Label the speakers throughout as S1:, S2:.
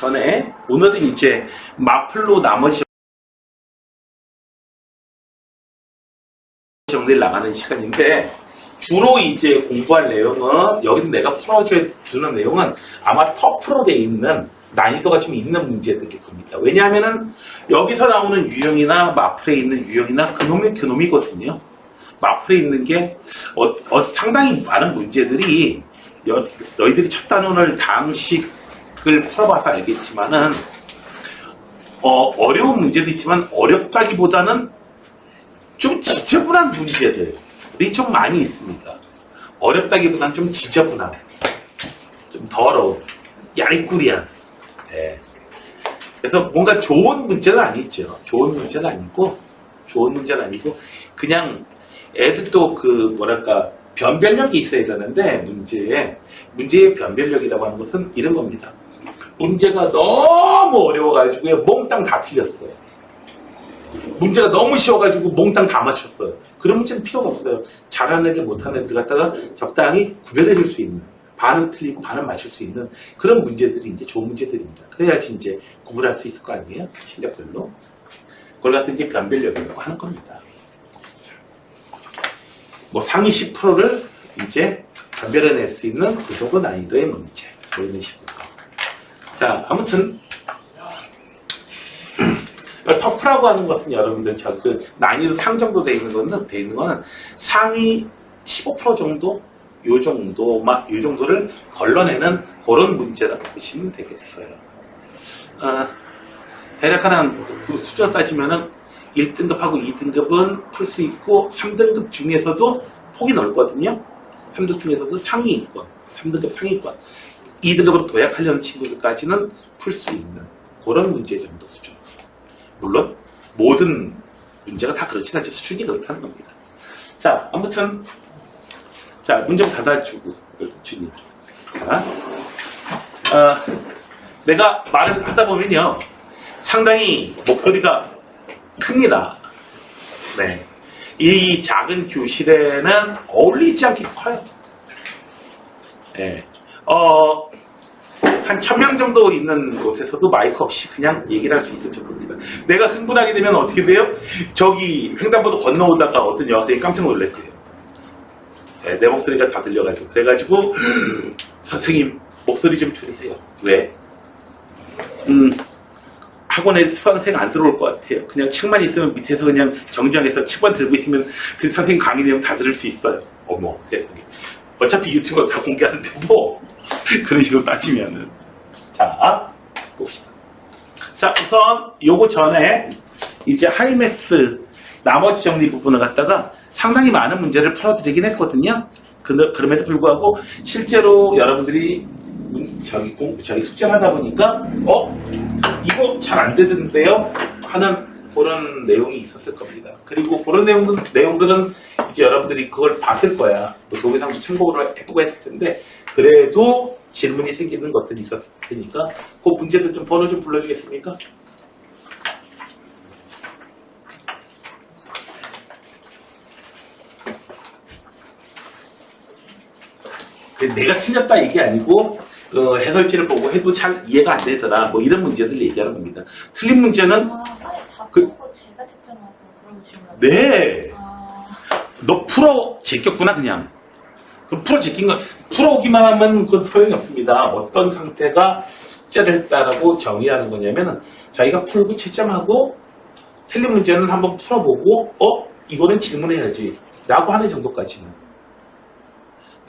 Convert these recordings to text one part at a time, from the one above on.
S1: 전에 오늘은 이제 마플로 나머지 정리를 나가는 시간인데 주로 이제 공부할 내용은 여기서 내가 풀어주는 내용은 아마 터프로 돼 있는 난이도가 좀 있는 문제들일 겁니다. 왜냐하면은 여기서 나오는 유형이나 마플에 있는 유형이나 그놈이거든요. 마플에 있는 게 상당히 많은 문제들이 너희들이 첫 단원을 다음식을 풀어봐서 알겠지만은 어려운 문제도 있지만 어렵다기보다는 좀 지저분한 문제들이 좀 많이 있습니다. 어렵다기보다는 좀 지저분한, 좀 더러운, 야리꾸리한. 네. 그래서 뭔가 좋은 문제는 아니죠. 좋은 문제는 아니고 그냥 애들도 변별력이 있어야 되는데 문제의 변별력이라고 하는 것은 이런 겁니다. 문제가 너무 어려워가지고 몽땅 다 틀렸어요. 문제가 너무 쉬워가지고 몽땅 다 맞췄어요. 그런 문제는 필요가 없어요. 잘하는 애들 못하는 애들 갖다가 적당히 구별해 줄 수 있는, 반은 틀리고 반은 맞출 수 있는 그런 문제들이 이제 좋은 문제들입니다. 그래야지 이제 구분할 수 있을 거 아니에요? 실력별로. 그걸 갖다 이제 변별력이라고 하는 겁니다. 뭐 상위 10%를 이제 변별해낼 수 있는 그 정도 난이도의 문제. 뭐 이런 식으로. 자, 아무튼 터프라고 하는 것은 여러분들 그 난이도 상 정도 돼 있는 거는 상위 15% 정도 요 정도를 걸러내는 그런 문제라고 보시면 되겠어요. 대략 그 수준 따지면은 1등급하고 2등급은 풀 수 있고 3등급 중에서도 폭이 넓거든요. 3등급 중에서도 상위권, 3등급 상위권, 2등급으로 도약하려는 친구들까지는 풀 수 있는 그런 문제 정도 수준. 물론 모든 문제가 다 그렇진 않죠. 수준이 그렇다는 겁니다. 자, 아무튼 문 좀 닫아주고 주님. 자, 내가 말을 하다 보면요 상당히 목소리가 큽니다. 네, 이 작은 교실에는 어울리지 않게 커요. 네. 한 1000명 정도 있는 곳에서도 마이크 없이 그냥 얘기를 할 수 있을 정도입니다. 내가 흥분하게 되면 어떻게 돼요? 저기 횡단보도 건너오다가 어떤 여학생이 깜짝 놀랐대요. 네, 내 목소리가 다 들려가지고. 그래가지고 선생님 목소리 좀 줄이세요. 왜? 학원에 수강생 안 들어올 것 같아요. 그냥 책만 있으면 밑에서 그냥 정지장에서 책만 들고 있으면 그 선생님 강의 내용 다 들을 수 있어요. 어머, 세상에. 어차피 유튜브로 다 공개하는데 뭐 그런 식으로 따지면은. 자, 봅시다. 자, 우선 요거 전에 이제 하이메스 나머지 정리 부분을 갖다가 상당히 많은 문제를 풀어드리긴 했거든요. 그럼에도 불구하고 실제로 여러분들이 저기 숙제를 하다 보니까 이거 잘 안 되던데요? 하는 그런 내용이 있었을 겁니다. 그리고 그런 내용들은 이제 여러분들이 그걸 봤을 거야. 동영상도 참고를 해보고 했을 텐데 그래도 질문이 생기는 것들이 있었을 테니까 그 문제들 좀 번호 좀 불러주겠습니까? 내가 틀렸다 이게 아니고 해설지를 보고 해도 잘 이해가 안 되더라 뭐 이런 문제들 얘기하는 겁니다. 틀린 문제는
S2: 제가 특정하고 그런 질문.
S1: 네. 너 풀어 제꼈구나 그냥. 그럼 풀어 제낀 건 풀어오기만 하면 그건 소용이 없습니다. 어떤 상태가 숙제를 했다라고 정의하는 거냐면은 자기가 풀고 채점하고 틀린 문제는 한번 풀어보고 이거는 질문해야지 라고 하는 정도까지는.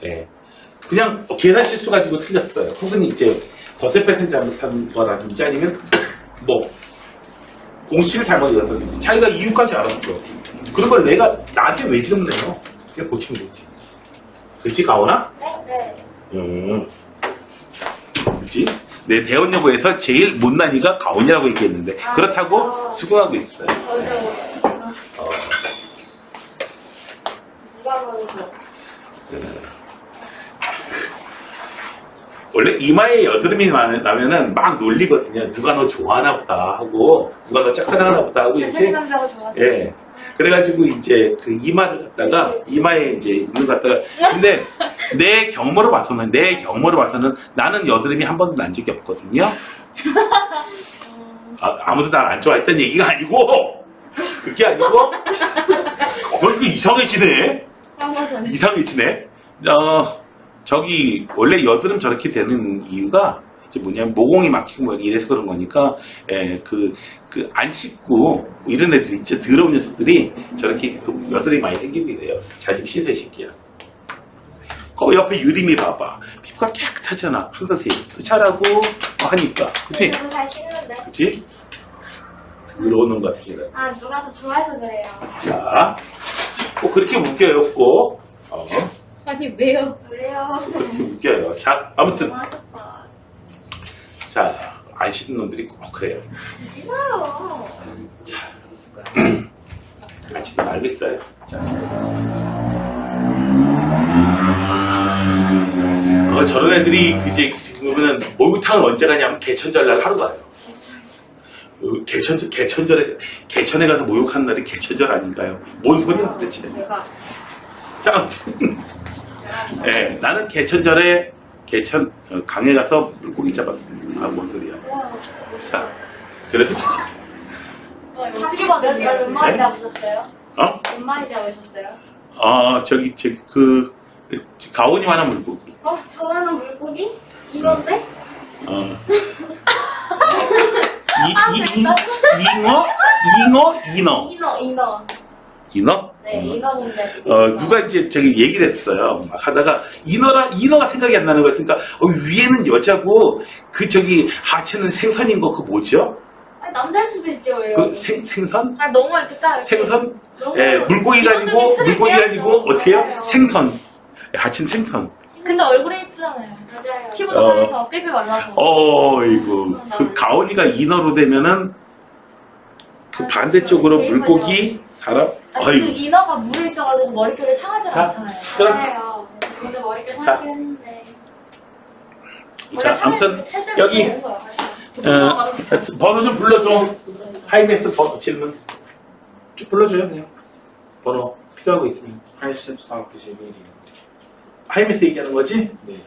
S1: 예. 그냥 계산 실수 가지고 틀렸어요. 혹은 이제 덧셈 패턴 잘못한 거라든지 아니면 뭐 공식을 잘못 읽었다든지 자기가 이유까지 알았어. 그런 걸 나한테 왜 질문해요? 그냥 고치면 되지. 그렇지 가오나?
S2: 네.
S1: 그렇지? 내 대원여고에서 제일 못난 이가 가온이라고 얘기했는데 그렇다고 수긍하고 있어요. 원래 이마에 여드름이 나면은 막 놀리거든요. 누가 너 좋아하나 보다 하고, 누가 너 짝사랑하나 보다 하고, 이렇게. 예. 그래가지고 이제 그 이마를 갖다가, 이마에 이제 있는 것 갖다가, 근데 내 경험으로 봐서는 나는 여드름이 한 번도 난 적이 없거든요. 아무도 날 안 좋아했던 얘기가 아니고, 그게 아니고, 그 이상해지네? 이상해지네? 저기, 원래 여드름 저렇게 되는 이유가, 이제 뭐냐면, 모공이 막히고 뭐 이래서 그런 거니까, 안 씻고, 뭐 이런 애들 있죠. 더러운 녀석들이 저렇게 여드름이 많이 생기고 이래요. 잘 좀 씻어, 이 새끼야. 그 옆에 유림이 봐봐. 피부가 깨끗하잖아. 항상 세수도 잘하고 하니까. 그치?
S2: 저도 잘 씻는데.
S1: 그치? 더러운 놈 같은 게.
S2: 아, 누가 더 좋아해서 그래요.
S1: 자, 꼭 그렇게 웃겨요, 꼭.
S3: 아니 왜요?
S2: 왜요?
S1: 웃겨요. 자, 아무튼.
S2: 좋아하셨다.
S1: 자, 안 씻는 놈들이 꼭 그래요.
S2: 씻어요.
S1: 안 씻는 거 알고 있어요. 자. 저런 애들이 그제 그러면은 목욕탕을 언제 가냐면 개천절 날 하루 가요. 개천에 가서 목욕하는 날이 개천절 아닌가요? 뭔 소리야 도대체?
S2: 내가.
S1: 자, 아무튼 네, 나는 개천절에 강에 가서 물고기 잡았습니다. 뭔 소리야?
S2: 와.
S1: 자, 그래서
S2: 바퀴가 몇 마리
S1: 네?
S2: 잡으셨어요? 몇 마리 잡으셨어요?
S1: 저기 가오니만한 물고기.
S2: 저만한 물고기? 이건데?
S1: 잉어?
S2: 인어. 네, 인어 공대.
S1: 누가 이제 저기 얘기를 했어요. 막 하다가 인어가 생각이 안 나는 거야. 그러니까 위에는 여자고 그 저기 하체는 생선인 거 그 뭐죠?
S2: 아니, 남자일 수도 있죠, 왜요?
S1: 그 생선?
S2: 너무 이렇게 딱.
S1: 생선?
S2: 너무
S1: 예, 물고기가 아니고 어떻게 해요?
S2: 맞아요.
S1: 생선. 하체는 생선.
S2: 근데 얼굴에 예쁘잖아요. 맞아요. 피부도 하얘서 삐삐 말라서.
S1: 이거 그 가온이가 인어로 되면은 그 반대쪽으로 물고기 사람?
S2: 그
S1: 아이고.
S2: 인어가 물에 있어가지고 머릿결이 상하지
S1: 자,
S2: 않잖아요.
S1: 그럼.
S2: 맞아요. 근데 머릿결
S1: 자.
S2: 상하긴 했는데.
S1: 자, 아무튼 여기 번호 좀 불러줘. 하이맥스 번호 질문 쭉 불러줘요 그냥. 번호 필요한 거 있으면.
S4: 84, 91이요.
S1: 하이맥스 얘기하는 거지?
S4: 네.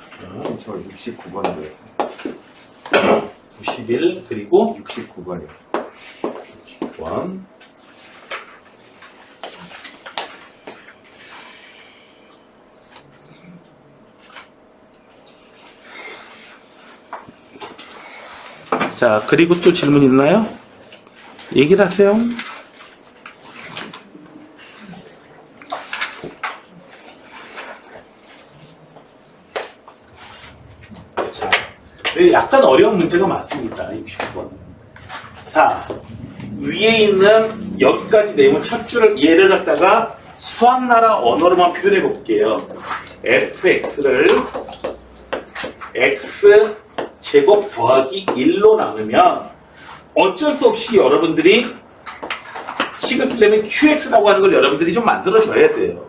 S4: 저 69번이요.
S1: 91 그리고
S4: 69번이요.
S1: 1. 자, 그리고 또 질문 있나요? 얘기를 하세요. 자, 약간 어려운 문제가 많습니다. 69번. 자, 위에 있는 여기까지 내용 첫 줄을 얘를 갖다가 수학나라 언어로만 표현해 볼게요. fx를 x 제곱 더하기 1로 나누면 어쩔 수 없이 여러분들이 식을 쓰려면 qx라고 하는 걸 여러분들이 좀 만들어줘야 돼요.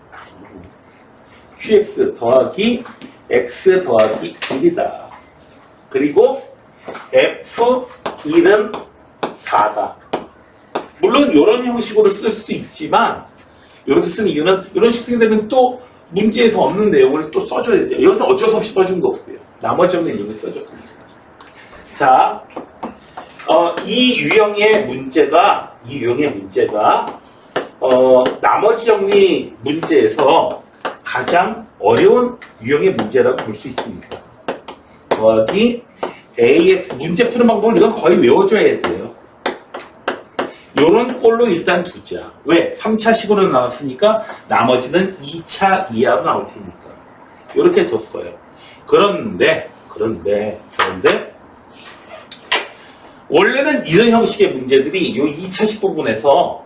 S1: qx 더하기 x 더하기 1이다. 그리고 f1은 4다. 물론 이런 형식으로 쓸 수도 있지만 이렇게 쓰는 이유는 이런 식 쓰게 되면 또 문제에서 없는 내용을 또 써줘야 돼요. 여기서 어쩔 수 없이 써준 거고요. 나머지 없는 내용을 써줬습니다. 자, 이 유형의 문제가 나머지 정리 문제에서 가장 어려운 유형의 문제라고 볼 수 있습니다. 더하기 ax 문제 푸는 방법을 이건 거의 외워줘야 돼요. 요런 꼴로 일단 두자. 왜? 3차식으로 나왔으니까 나머지는 2차 이하로 나올 테니까. 요렇게 뒀어요. 그런데 원래는 이런 형식의 문제들이 요 2차식 부분에서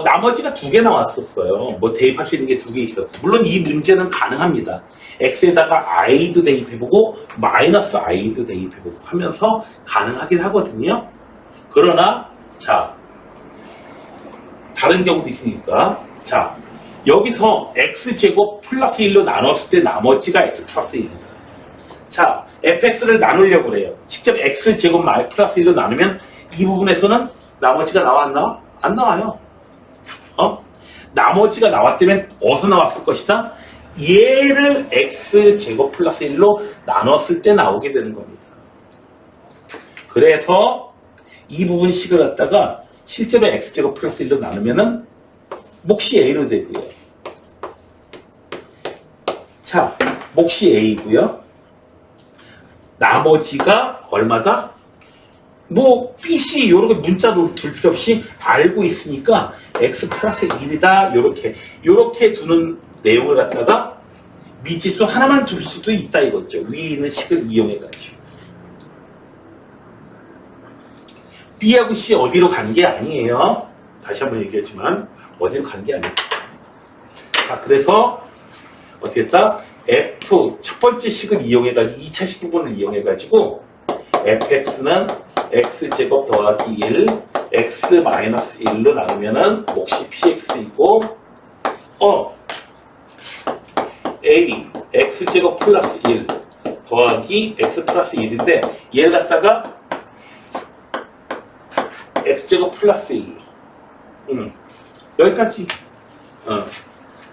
S1: 나머지가 2개 나왔었어요. 뭐 대입할 수 있는 게 2개 있었고. 물론 이 문제는 가능합니다. x에다가 i도 대입해보고 마이너스 i도 대입해보고 하면서 가능하긴 하거든요. 그러나 자 다른 경우도 있으니까 자 여기서 x제곱 플러스 1로 나눴을 때 나머지가 x 플러스 1입니다. 자 fx를 나누려고 그래요. 직접 x제곱 플러스 1로 나누면 이 부분에서는 나머지가 나와 안 나와? 안 나와요. 나머지가 나왔다면 어디서 나왔을 것이다? 얘를 x제곱 플러스 1로 나눴을 때 나오게 되는 겁니다. 그래서 이 부분 식을 갖다가 실제로 x제곱 플러스 1로 나누면은 몫이 a로 되고요. 자, 몫이 a고요. 나머지가 얼마다? 뭐 BC 이런 거 문자로 둘 필요 없이 알고 있으니까 x 플러스 1이다 요렇게 두는 내용을 갖다가 미지수 하나만 둘 수도 있다 이거죠. 위에 있는 식을 이용해가지고 B하고 C 어디로 간 게 아니에요. 다시 한번 얘기했지만 어디로 간 게 아니에요. 자, 그래서 어떻게 했다? F 첫 번째 식을 이용해가지고 2차 식 부분을 이용해가지고 fx는 x제곱 더하기 1 x 마이너스 1로 나누면은 몫이 px이고 a x제곱 플러스 1 더하기 x 플러스 1인데 얘를 갖다가 x제곱 플러스 1 여기까지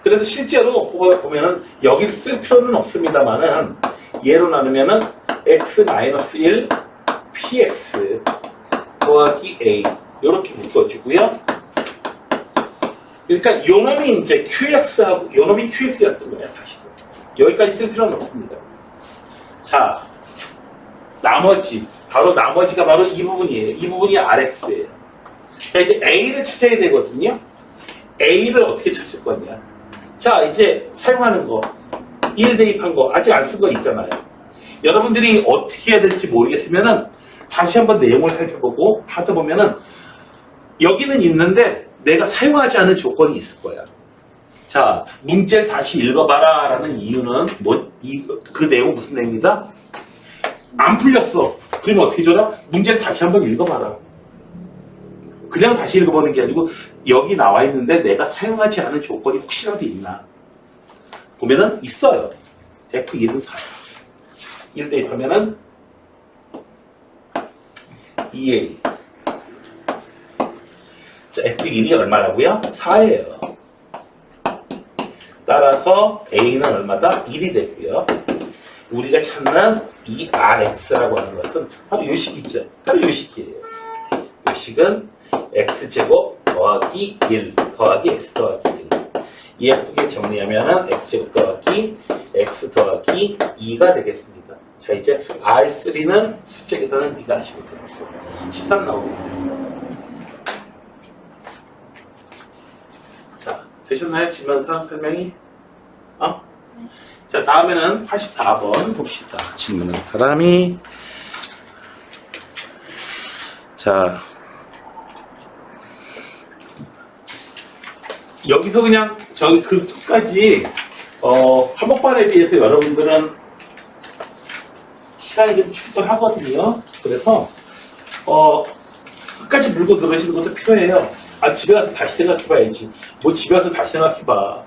S1: 그래서 실제로 보면은 여기를 쓸 필요는 없습니다만은 얘로 나누면은 x 마이너스 1 px 더하기 a 이렇게 묶어주고요. 그러니까 요놈이 이제 qx하고 요놈이 qx였던 거야 사실은. 여기까지 쓸 필요는 없습니다. 자, 나머지가 바로 이 부분이에요. 이 부분이 rx예요. 자, 이제 a를 찾아야 되거든요. a를 어떻게 찾을 거냐? 자, 이제 사용하는 거 1 대입한 거 아직 안 쓴 거 있잖아요. 여러분들이 어떻게 해야 될지 모르겠으면은 다시 한번 내용을 살펴보고 하다 보면은 여기는 있는데 내가 사용하지 않은 조건이 있을 거야. 자, 문제를 다시 읽어봐라 라는 이유는 그 내용은 무슨 내용이다? 안 풀렸어. 그러면 어떻게 줘라? 문제를 다시 한번 읽어봐라. 그냥 다시 읽어보는 게 아니고 여기 나와 있는데 내가 사용하지 않은 조건이 혹시라도 있나 보면은 있어요. F1은 4. 1 대입하면은 2A. 자, F1이 얼마라고요? 4예요. 따라서 A는 얼마다? 1이 되고요. 우리가 찾는 이 RX라고 하는 것은 바로 이 식이죠. 바로 이 식이에요. 이 식은 X제곱 더하기 1 더하기 X 더하기 1. 예쁘게 정리하면은 X제곱 더하기 X 더하기 2가 되겠습니다. 자, 이제 R3는 숫자 계산은 네가 하시면 되겠어. 13 나오겠네요. 자, 되셨나요? 질문 사항 설명이? 자, 다음에는 84번 봅시다. 질문한 사람이. 자, 여기서 그냥 저기 끝까지 한복반에 비해서 여러분들은 시간이 좀 충분하거든요. 그래서 끝까지 물고 들으시는 것도 필요해요. 아, 집에 가서 다시 생각해봐야지. 뭐 집에 가서 다시 생각해봐.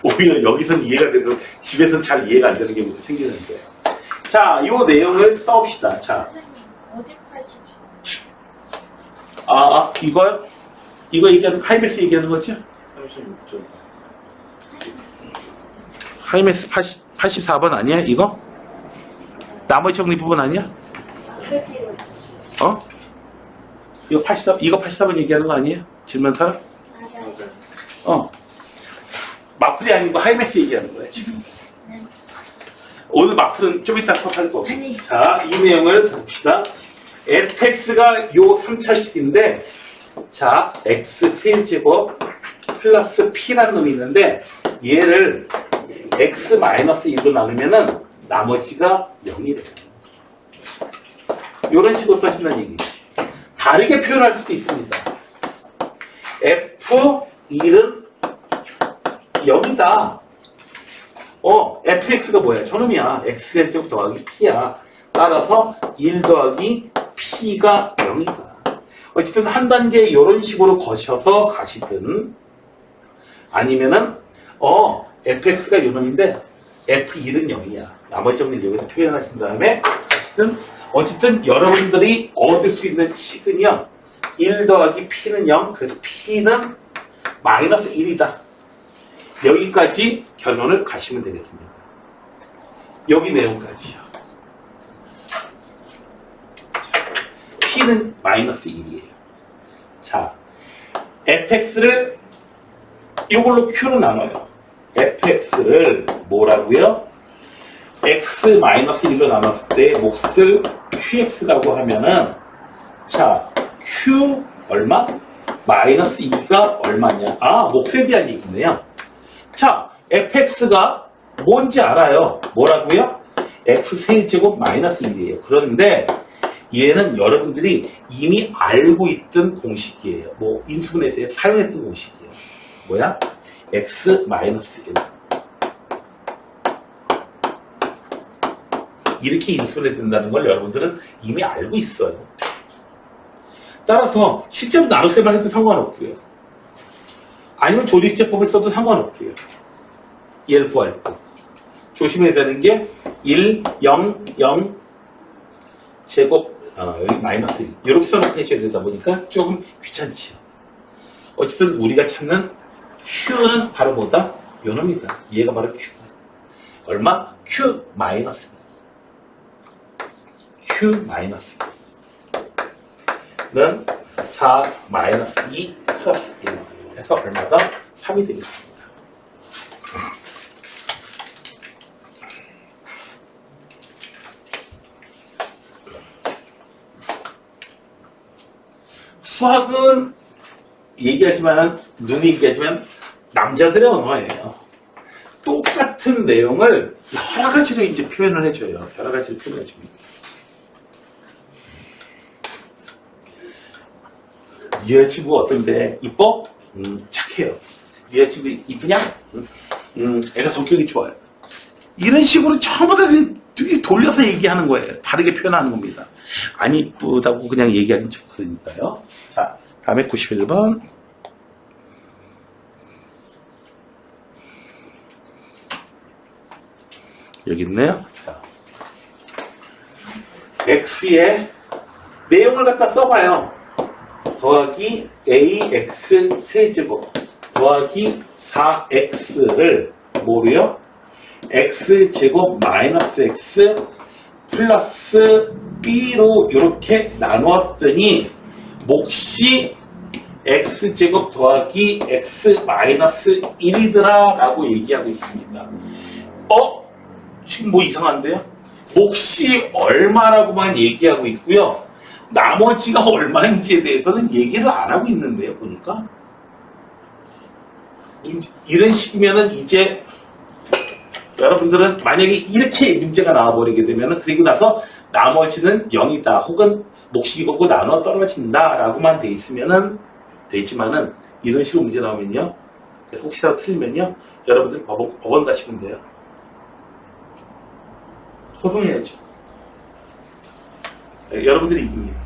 S1: 오히려 여기서는 이해가 되고 집에서는 잘 이해가 안 되는 경우도 생기는데. 자, 이 내용을 써봅시다. 자,
S2: 어디 80?
S1: 이거 얘기하는 하이메스 얘기하는 거죠?
S4: 36점.
S1: 하이메스 84번 아니야? 이거? 나머지 정리 부분 아니야? 이거 84번 얘기하는 거 아니에요? 질문 사람?
S2: 맞아요.
S1: 마플이 아니고 하이메스 얘기하는 거예요, 지금. 오늘 마플은 좀 이따 수업할 거고.
S2: 아니.
S1: 자, 이 내용을 봅시다. fx가 요 3차식인데, 자, x 세제곱 플러스 p라는 놈이 있는데, 얘를 x-1로 나누면은 나머지가 0이 돼요. 이런 식으로 써진다는 얘기지. 다르게 표현할 수도 있습니다. f1은 0이다. fx가 뭐야? 저놈이야. x제곱 더하기 p야. 따라서 1 더하기 p가 0이다. 어쨌든 한 단계 이런 식으로 거쳐서 가시든 아니면은 fx가 요놈인데 f1은 0이야. 나머지 정리를 여기다 표현하신 다음에 어쨌든 여러분들이 얻을 수 있는 식은요. 1 더하기 p는 0. 그래서 p는 마이너스 1이다. 여기까지 결론을 가시면 되겠습니다. 여기 내용까지요. P는 마이너스 1이에요. 자, fx를 이걸로 Q로 나눠요. fx를 뭐라고요? x 마이너스 1로 나눴을 때 몫을 qx라고 하면은 자, q 얼마? 마이너스 2가 얼마냐? 아, 몫에 대한 얘기네요. 자, fx가 뭔지 알아요. 뭐라고요? x세제곱 마이너스 1이에요. 그런데 얘는 여러분들이 이미 알고 있던 공식이에요. 뭐 인수분해에서 사용했던 공식이에요. 뭐야? x 마이너스 1. 이렇게 인수분해 된다는 걸 여러분들은 이미 알고 있어요. 따라서 실제로 나눗셈을 해도 상관없고요. 아니면 조립제법을 써도 상관없고요. 얘를 구할 때. 조심해야 되는 게 1, 0, 0 제곱 여기 마이너스 1 이렇게 써놓고 해줘야 되다 보니까 조금 귀찮지요. 어쨌든 우리가 찾는 Q는 바로 뭐다? 요놈이다. 얘가 바로 Q. 얼마? Q 마이너스 1. Q 마이너스 1는 4 마이너스 2 플러스 1 해서 얼마다? 3이 되겠습니다. 수학은 얘기하지만 눈이 얘기하지만 남자들의 언어예요. 똑같은 내용을 여러 가지로 이제 표현을 해줘요. 여러 가지로 표현해 줍니다. 이 여자친구 어떤데? 이뻐? 착해요. 이 여자친구 이쁘냐? 애가 성격이 좋아요. 이런 식으로 전부 다 돌려서 얘기하는 거예요. 다르게 표현하는 겁니다. 안 이쁘다고 그냥 얘기하는 척 그러니까요. 자, 다음에 91번. 여기 있네요. 자, x의 내용을 갖다 써봐요. 더하기 ax 세제곱 더하기 4x를 뭐로요? x제곱 마이너스 x 플러스 b로 이렇게 나누었더니 몫이 x제곱 더하기 x 마이너스 1이더라 라고 얘기하고 있습니다. 지금 뭐 이상한데요? 몫이 얼마라고만 얘기하고 있고요. 나머지가 얼마인지에 대해서는 얘기를 안 하고 있는데요, 보니까. 이런 식이면은 이제 여러분들은 만약에 이렇게 문제가 나와버리게 되면은 그리고 나서 나머지는 0이다 혹은 몫이 이거고 나눠 떨어진다 라고만 돼 있으면은 되지만은 이런 식으로 문제 나오면요. 그래서 혹시라도 틀리면요. 여러분들 법원 가시면 돼요. 소송해야죠. 여러분들이 이깁니다.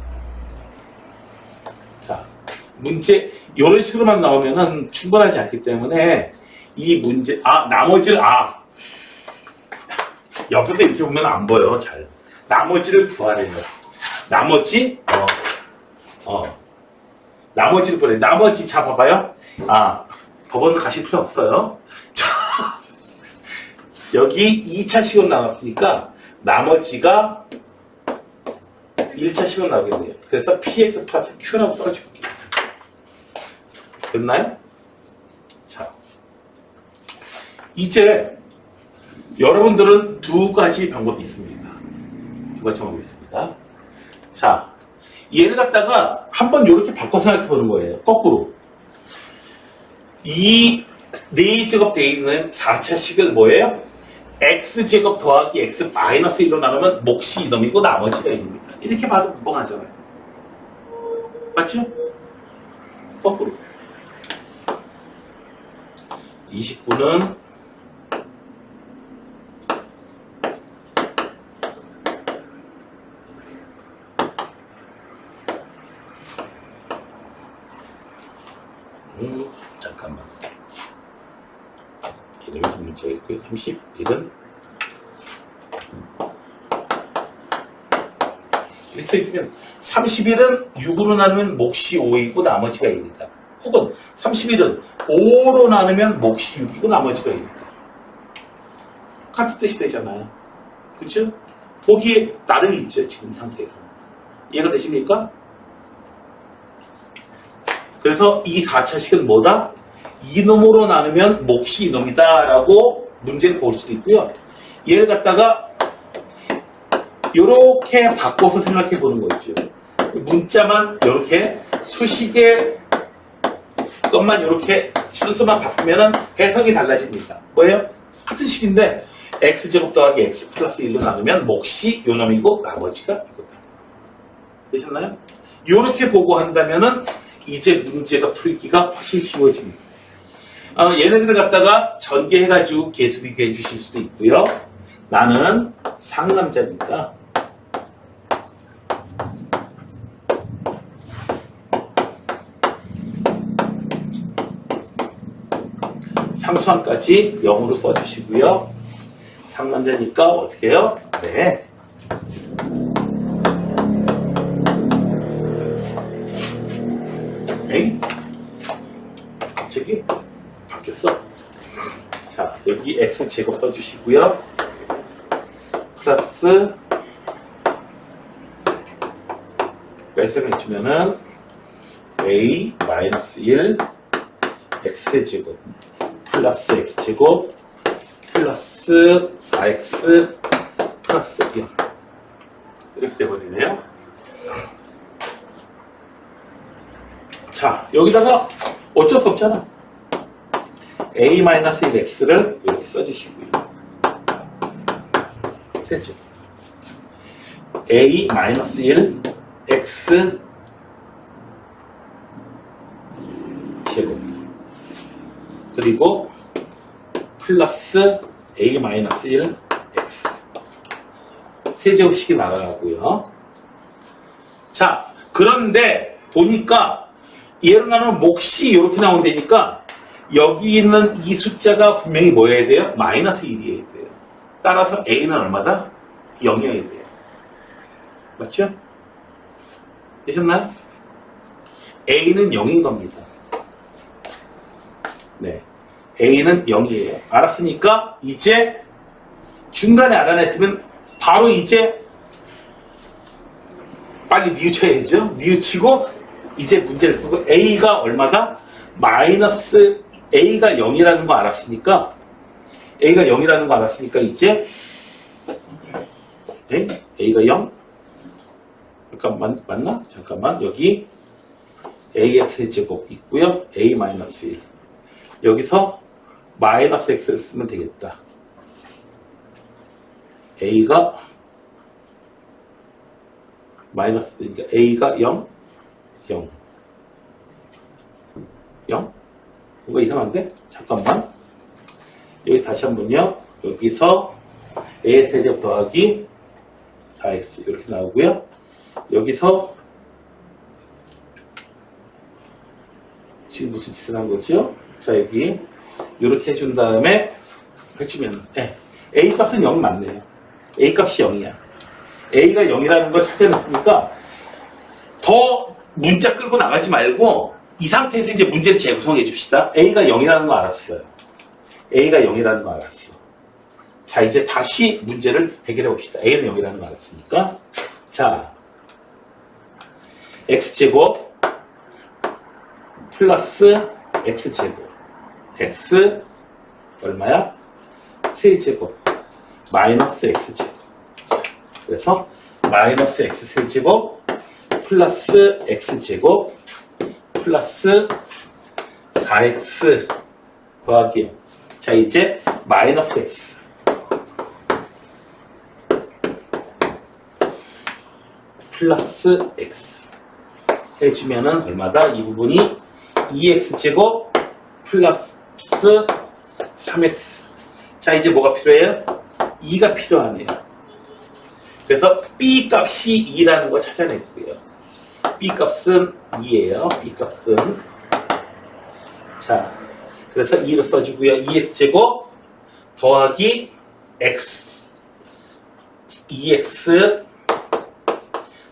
S1: 자, 문제 이런 식으로만 나오면은 충분하지 않기 때문에 이 문제 나머지를 옆에서 이렇게 보면 안 보여 잘. 나머지를 구하래요. 나머지 나머지를 보래. 나머지 자 봐봐요. 법원 가실 필요 없어요. 자, 여기 2차 시험 나왔으니까 나머지가 1차 시험 나오겠네요. 그래서 px 플러스 q라고 써줄게요. 됐나요? 자, 이제 여러분들은 두 가지 방법이 있습니다. 두 가지 방법이 있습니다. 자, 얘를 갖다가 한번 이렇게 바꿔 생각해 보는 거예요. 거꾸로. 이 4제곱 되어 있는 4차식을 뭐예요? x제곱 더하기 x 마이너스 1로 나누면 몫이 이놈이고 나머지가 1입니다. 이렇게 봐도 멍하잖아요. 맞죠? 거꾸로. 29는 잠깐만. 이름이 문제가 있고요. 31은 이렇게 써있으면 31은 6으로 나누면 몫이 5이고 나머지가 1이다. 혹은 31은 5로 나누면 몫이 6이고 나머지가 1이다. 같은 뜻이 되잖아요. 그쵸? 보기에 나름이 있죠. 지금 상태에서. 이해가 되십니까? 그래서 이 4차식은 뭐다? 이놈으로 나누면 몫이 이놈이다 라고 문제를 볼 수도 있고요. 얘를 갖다가 이렇게 바꿔서 생각해 보는 거죠. 문자만 이렇게 수식의 것만 이렇게 순서만 바꾸면 해석이 달라집니다. 뭐예요? 같은 식인데 x제곱 더하기 x 플러스 1로 나누면 몫이 요놈이고 나머지가 이거다. 되셨나요? 이렇게 보고 한다면은 이제 문제가 풀기가 훨씬 쉬워집니다. 얘네들을 갖다가 전개해가지고 계수비교 해주실 수도 있고요. 나는 상남자니까 상수함까지 0으로 써주시고요. 상남자니까 어떻게 해요? 네. 에이? 갑자기 바뀌었어. 자, 여기 x제곱 써주시고요. 플러스 뺄셈해주면은 a-1 x제곱 플러스 x제곱 플러스 4x 플러스 0 이렇게 돼버리네요. 자, 여기다가 어쩔 수 없잖아. a-1x를 이렇게 써주시고요. 세죠. a-1 x 제곱 그리고 플러스 a-1 x 세제곱식이 나가고요. 자, 그런데 보니까 얘로 나누면 몫이 이렇게 나온다니까 여기 있는 이 숫자가 분명히 뭐여야 돼요? 마이너스 1이어야 돼요. 따라서 a는 얼마다? 0이어야 돼요. 맞죠? 되셨나요? a는 0인 겁니다. 네, a는 0이에요. 알았으니까 이제 중간에 알아냈으면 바로 이제 빨리 뉘우쳐야죠. 뉘우치고 이제 문제를 쓰고 a가 얼마다? 마이너스 a가 0이라는 거 알았으니까 a가 0이라는 거 알았으니까 이제 a가 0? 잠깐만 맞나? 잠깐만 여기 ax제곱 있고요. a-1 여기서 마이너스 x를 쓰면 되겠다. a가 마이너스 그러니까 a가 0 0 0 뭔가 이상한데? 잠깐만 여기 다시 한번요. 여기서 ax제곱 더하기 4x 이렇게 나오고요. 여기서 지금 무슨 짓을 한 거죠? 자, 여기 이렇게 해준 다음에 해주면 a 값은 0 맞네요. a 값이 0이야. a가 0이라는 걸 찾아냈으니까 더 문자 끌고 나가지 말고 이 상태에서 이제 문제를 재구성해 줍시다. a가 0이라는 거 알았어요. a가 0이라는 거 알았어. 자, 이제 다시 문제를 해결해 봅시다. a는 0이라는 거 알았으니까 자, x제곱 플러스 x제곱 x 얼마야? 세제곱 마이너스 x제곱 그래서 마이너스 x 세제곱 플러스 x제곱 플러스 4x 더하기 0. 자, 이제 마이너스 x 플러스 x 해주면은 얼마다? 이 부분이 2x제곱 플러스 3x. 자, 이제 뭐가 필요해요? 2가 필요하네요. 그래서 b 값이 2라는 거 찾아냈고요. b 값은 2예요. b 값은 자, 그래서 2로 써주고요. 2x제곱 더하기 x 2x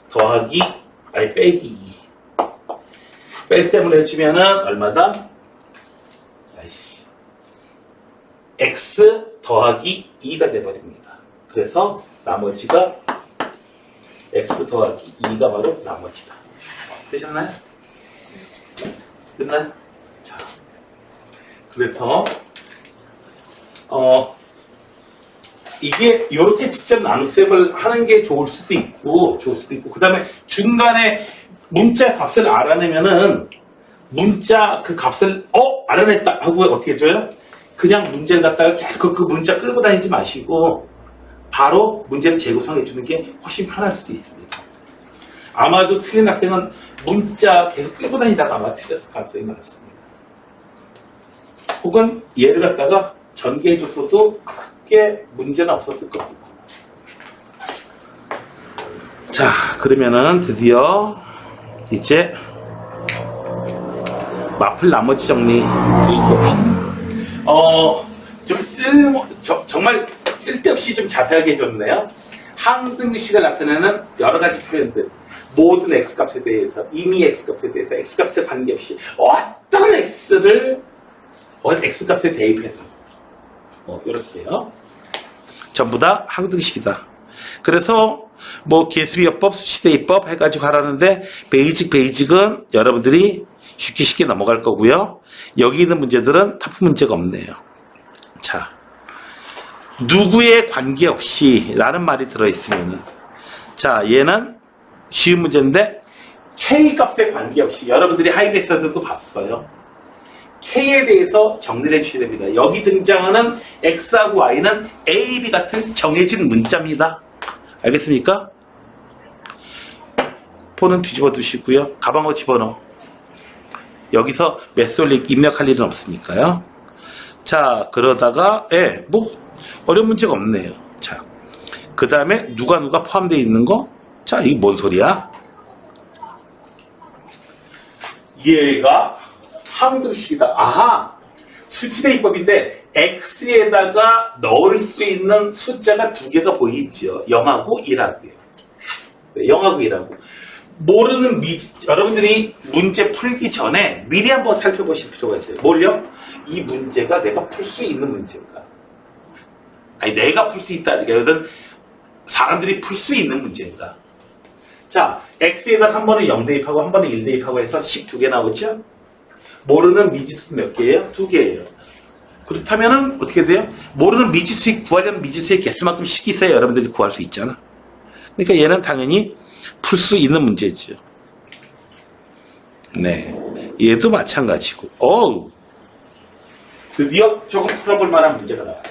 S1: 더하기 빼기 2 뺄셈을 해주면은 얼마다? 아이씨 x 더하기 2가 돼버립니다. 그래서 나머지가 x 더하기 2가 바로 나머지다. 되셨나요? 됐나요? 자, 그래서 이게 이렇게 직접 나눗셈을 하는 게 좋을 수도 있고 그 다음에 중간에 문자 값을 알아내면은 문자 그 값을 알아냈다 하고 어떻게 해줘요? 그냥 문제를 갖다가 계속 그 문자 끌고 다니지 마시고 바로 문제를 재구성해 주는 게 훨씬 편할 수도 있습니다. 아마도 틀린 학생은 문자 계속 끌고 다니다가 아마 틀렸을 가능성이 많습니다. 혹은 얘를 갖다가 전개해줬어도 크게 문제는 없었을 겁니다. 자, 그러면은 드디어 이제 마플 나머지 정리 봅시다. 정말 쓸데없이 좀 자세하게 해줬네요. 항등식을 나타내는 여러 가지 표현들, 모든 x값에 대해서, 이미 x값에 대해서, x값에 관계없이 어떤 x를 x값에 대입해서 이렇게요. 전부 다 항등식이다. 그래서 계수비어법, 수치대입법 해가지고 하라는데 베이직은 여러분들이 쉽게 넘어갈 거고요. 여기 있는 문제들은 타프 문제가 없네요. 자, 누구에 관계없이 라는 말이 들어있으면은, 자, 얘는 쉬운 문제인데 K 값에 관계없이 여러분들이 하이맥스에서도 봤어요. K에 대해서 정리를 해주셔야 됩니다. 여기 등장하는 X하고 Y는 A, B 같은 정해진 문자입니다. 알겠습니까? 폰은 뒤집어 두시고요. 가방으로 집어넣어. 여기서 메솔릭 입력할 일은 없으니까요. 자, 그러다가 어려운 문제가 없네요. 자, 그 다음에 누가 포함되어 있는 거? 자, 이게 뭔 소리야? 얘가 항등식이다. 아하! 수치대입법인데 X에다가 넣을 수 있는 숫자가 두 개가 보이죠. 0하고 1하고요. 0하고 1하고. 모르는 여러분들이 문제 풀기 전에 미리 한번 살펴보실 필요가 있어요. 뭘요? 이 문제가 내가 풀 수 있는 문제인가? 아니, 내가 풀 수 있다. 그러니까 사람들이 풀 수 있는 문제인가? 자, X에다 한 번은 0 대입하고 한 번은 1 대입하고 해서 12개 나오죠? 모르는 미지수 몇 개예요? 2개예요. 그렇다면은 어떻게 돼요? 모르는 미지수의 구하려면 미지수의 개수만큼 식이 있어야 여러분들이 구할 수 있잖아. 그러니까 얘는 당연히 풀 수 있는 문제죠. 네, 얘도 마찬가지고. 드디어 조금 풀어볼 만한 문제가 나와요.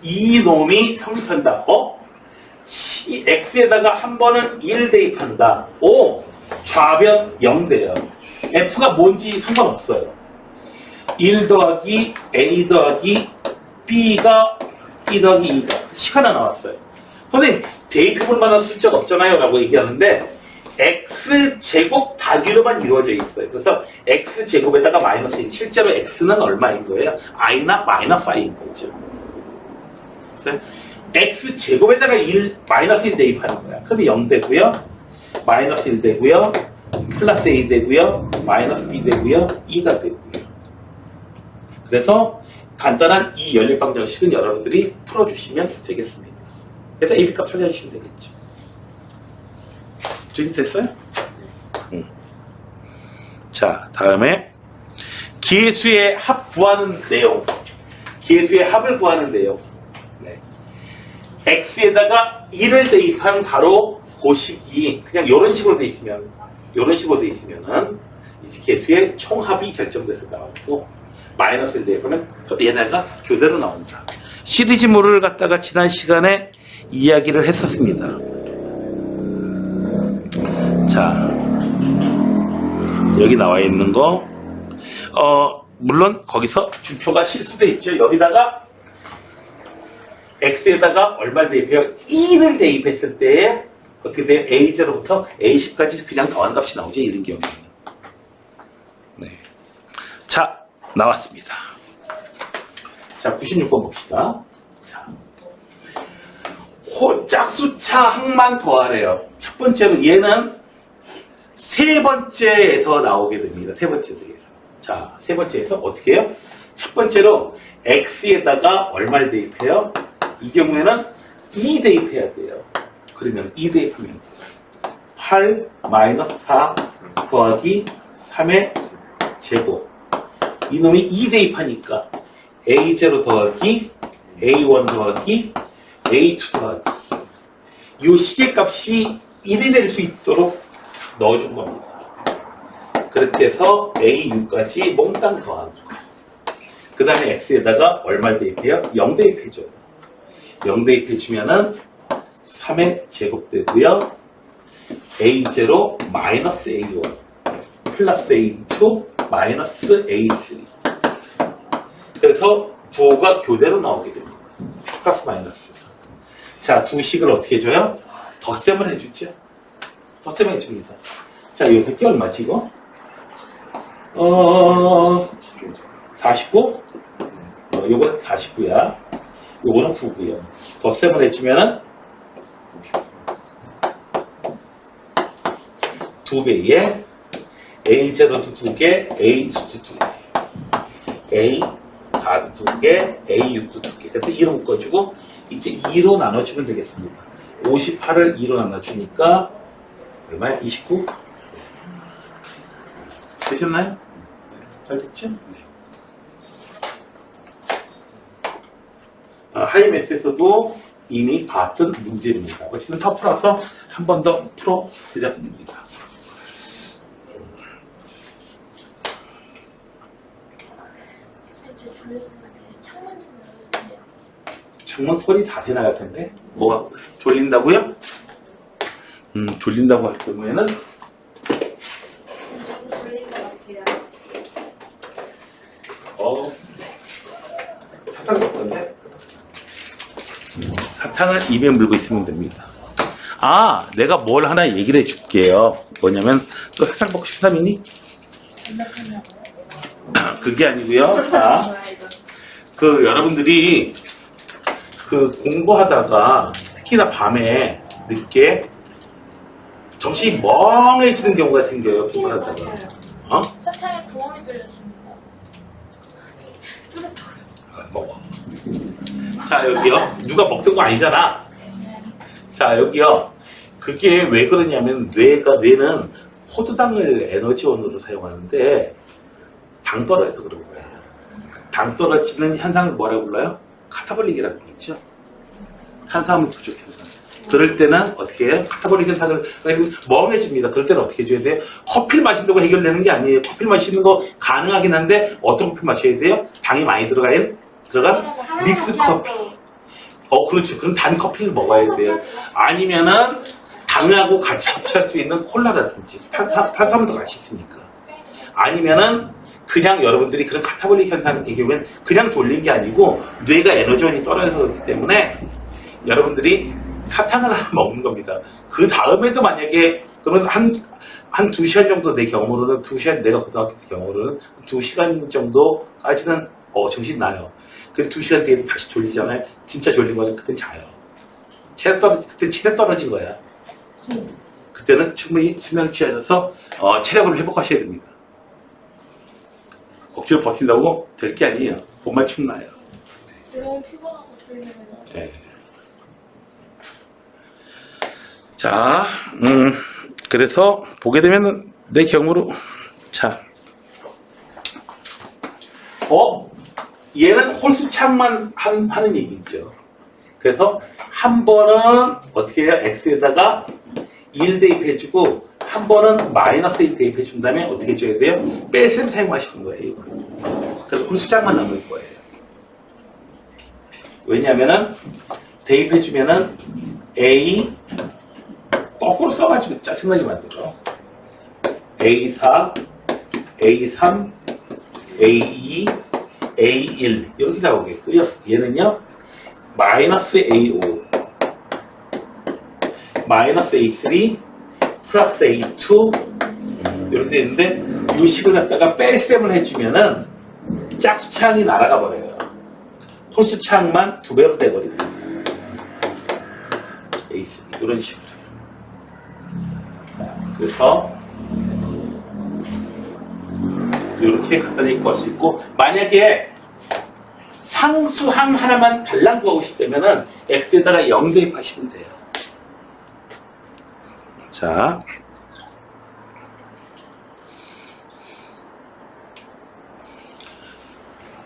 S1: 이 놈이 성립한다. X에다가 한 번은 1 대입한다. 좌변 0 돼요. F가 뭔지 상관없어요. 1 더하기 A 더하기 B가 B 더하기 2가 식 하나 나왔어요. 선생님, 대입해볼 만한 숫자가 없잖아요 라고 얘기하는데 X제곱 단위로만 이루어져 있어요. 그래서 X제곱에다가 마이너스 1. 실제로 X는 얼마인 거예요? I나 마이너스 I인 거죠. 그래서 X제곱에다가 마이너스 1 대입하는 거야. 그럼 0 되고요. 마이너스 1 되고요. 플러스 A 되고요. 마이너스 B 되고요. 2가 되고요. 그래서 간단한 이 연립방정식은 여러분들이 풀어주시면 되겠습니다. 그래서 AB값 찾아주시면 되겠죠. 준비됐어요? 자, 다음에 기회수의 합 구하는 내용. 기회수의 합을 구하는 내용. 네. X에다가 1을 대입한 바로 그 식이 그냥 이런 식으로 돼 있으면은 이제 개수의 총합이 결정돼서 나오고 마이너스 1 대입하면 얘네가 교대로 나온다. 시리즈물을 갖다가 지난 시간에 이야기를 했었습니다. 자, 여기 나와 있는 거 물론 거기서 주표가 실수돼 있죠. 여기다가 X에다가 얼마를 대입해요? 2를 대입했을 때 어떻게 돼요? A0부터 A10까지 그냥 더한 값이 나오죠. 이런 경우에는. 네. 자, 나왔습니다. 자, 96번 봅시다. 자, 짝수차 항만 더하래요. 첫 번째로 얘는 세 번째에서 나오게 됩니다. 세 번째에서. 자, 세 번째에서 어떻게 해요? 첫 번째로 X에다가 얼마를 대입해요? 이 경우에는 2 대입해야 돼요. 그러면 2 대입하면 8 마이너스 4 더하기 3의 제곱. 이놈이 2 대입하니까 A0 더하기 A1 더하기 A2 더하기 이 시계값이 1이 될 수 있도록 넣어준 겁니다. 그렇게 해서 A6까지 몽땅 더하고 그 다음에 X에다가 얼마 대입해요? 0 대입해줘요. 0 대입해주면은 3의 제곱 되고요. A0 마이너스 A1 플러스 A2 마이너스 A3 그래서 부호가 교대로 나오게 됩니다. 플러스 마이너스. 자, 두 식을 어떻게 해줘요? 덧셈을 해주죠. 덧셈을 해줍니다. 자, 요 새끼 얼마지 이거? 49? 요거는 49야. 요거는 9고요. 덧셈을 해주면은 2배에 A0도 2개, A2도 2개, A4도 2개, A6도 2개. 그래서 2로 묶어주고 이제 2로 나눠주면 되겠습니다. 58을 2로 나눠주니까 얼마야? 29? 되셨나요? 네. 잘 됐죠? 네. 하이맥스에서도 이미 봤던 문제입니다. 어쨌든 다 풀어서 한 번 더 풀어드렸습니다. 창문 소리 다 대나갈 텐데 뭐가 졸린다고요? 졸린다고 할 경우에는
S2: 졸린 것 같아요.
S1: 사탕 먹던데 사탕을 입에 물고 있으면 됩니다. 아, 내가 뭘 하나 얘기를 해줄게요. 뭐냐면 또 사탕 먹고 싶은 사람 있니? 그게 아니고요. 자, 여러분들이 공부하다가 특히나 밤에 늦게 정신이 멍해지는 경우가 생겨요. 공부하다가.
S2: 사탕에 구멍이 뚫렸습니다.
S1: 먹어. 자, 여기요. 누가 먹던 거 아니잖아. 자, 여기요. 그게 왜 그러냐면 뇌는 포도당을 에너지원으로 사용하는데 당 떨어져서 그런 거예요. 당 떨어지는 현상을 뭐라고 불러요? 카타볼릭이라고 그러죠. 탄수화물 부족 현상. 그럴 때는 어떻게 해요? 카타볼릭 현상을 멍해집니다. 그럴 때는 어떻게 해줘야 돼요? 커피를 마신다고 해결되는 게 아니에요. 커피를 마시는 거 가능하긴 한데 어떤 커피 마셔야 돼요? 당이 많이 들어간 믹스 커피. 그렇죠. 그럼 단 커피를 먹어야 돼요. 아니면은 당하고 같이 섭취할 수 있는 콜라라든지 탄수화물도 같이 있으니까. 아니면은 그냥 여러분들이 그런 카타볼릭 현상을 얘기하면 그냥 졸린 게 아니고 뇌가 에너지원이 떨어져서 그렇기 때문에 여러분들이 사탕을 하나 먹는 겁니다. 그 다음에도 만약에 그러면 한 2시간 정도 내 경험으로는 2시간 내가 고등학교 때 경험으로는 2시간 정도까지는 정신 나요. 근데 2시간 뒤에도 다시 졸리잖아요. 진짜 졸린 거는 그땐 자요. 그땐 체력 떨어진 거야. 그때는 충분히 수면 취하셔서 체력을 회복하셔야 됩니다. 억지로 버틴다고 될 게 아니에요. 몸만 축나요.
S2: 너무 피곤하고 졸리면.
S1: 네. 자, 그래서 보게 되면 내 경우로 자, 얘는 홀수창만 하는 얘기죠. 그래서 한 번은 어떻게 해요? X에다가 1 대입해주고 한 번은 마이너스 1 대입해준 다음에 어떻게 해줘야 돼요? 뺄셈 사용하시는 거예요. 이거. 그래서 홀수창만 남을 거예요. 왜냐하면은 대입해주면은 A 거꾸로 써가지고 짜증나게 만들어. A4, A3, A2, A1 이렇게 나오겠고요. 얘는요 마이너스 A5 마이너스 A3 플러스 A2 이렇게 되는데 이 식을 갖다가 뺄셈을 해주면은 짝수창이 날아가 버려요. 홀수창만 2배로 돼버립니다. A3 이런 식으로. 자, 그래서 이렇게 간단히 구할 수 있고, 만약에 상수항 하나만 달랑 구하고 싶다면은 x에다가 0 대입하시면 돼요. 자,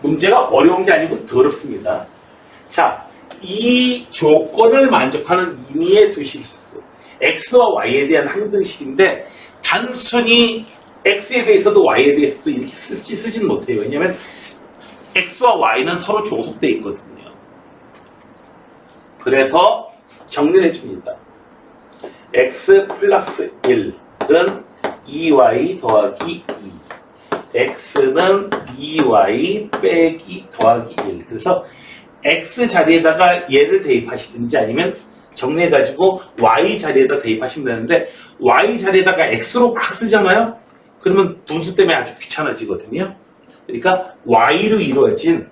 S1: 문제가 어려운 게 아니고 더럽습니다. 자, 이 조건을 만족하는 임의의 두 실수 x와 y에 대한 항등식인데 단순히 x에 대해서도 y에 대해서도 이렇게 쓰지는 못해요. 왜냐하면 x와 y는 서로 종속되어 있거든요. 그래서 정리를 해줍니다. x 플러스 1은 2y 더하기 2 x는 2y 빼기 더하기 1 그래서 x 자리에다가 얘를 대입하시든지 아니면 정리해가지고 y 자리에다 대입하시면 되는데 y 자리에다가 x로 막 쓰잖아요. 그러면 분수 때문에 아주 귀찮아지거든요. 그러니까 y로 이루어진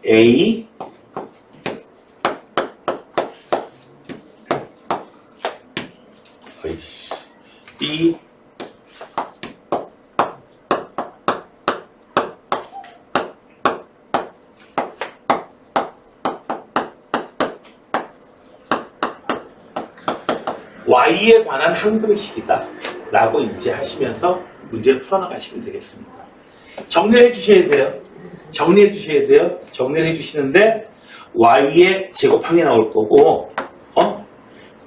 S1: a b y에 관한 항등식이다 라고 인지하시면서 문제를 풀어나가시면 되겠습니다. 정리를 해주셔야 돼요. 정리해 주셔야 돼요. 정리를 해주시는데 y의 제곱항이 나올 거고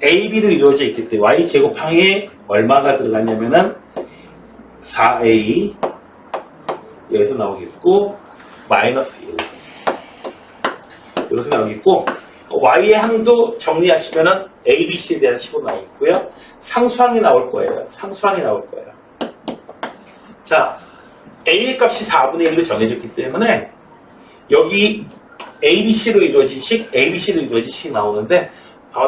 S1: AB로 이루어져 있기 때문에 y 제곱항에 얼마가 들어갔냐면은 4A 여기서 나오겠고 마이너스 1 이렇게 나오겠고 y의 항도 정리하시면은 A, B, C에 대한 식으로 나오고요. 상수항이 나올 거예요. 상수항이 나올 거예요. 자, A의 값이 4분의 1로 정해졌기 때문에 여기 A, B, C로 이루어진 식, A, B, C로 이루어진 식 나오는데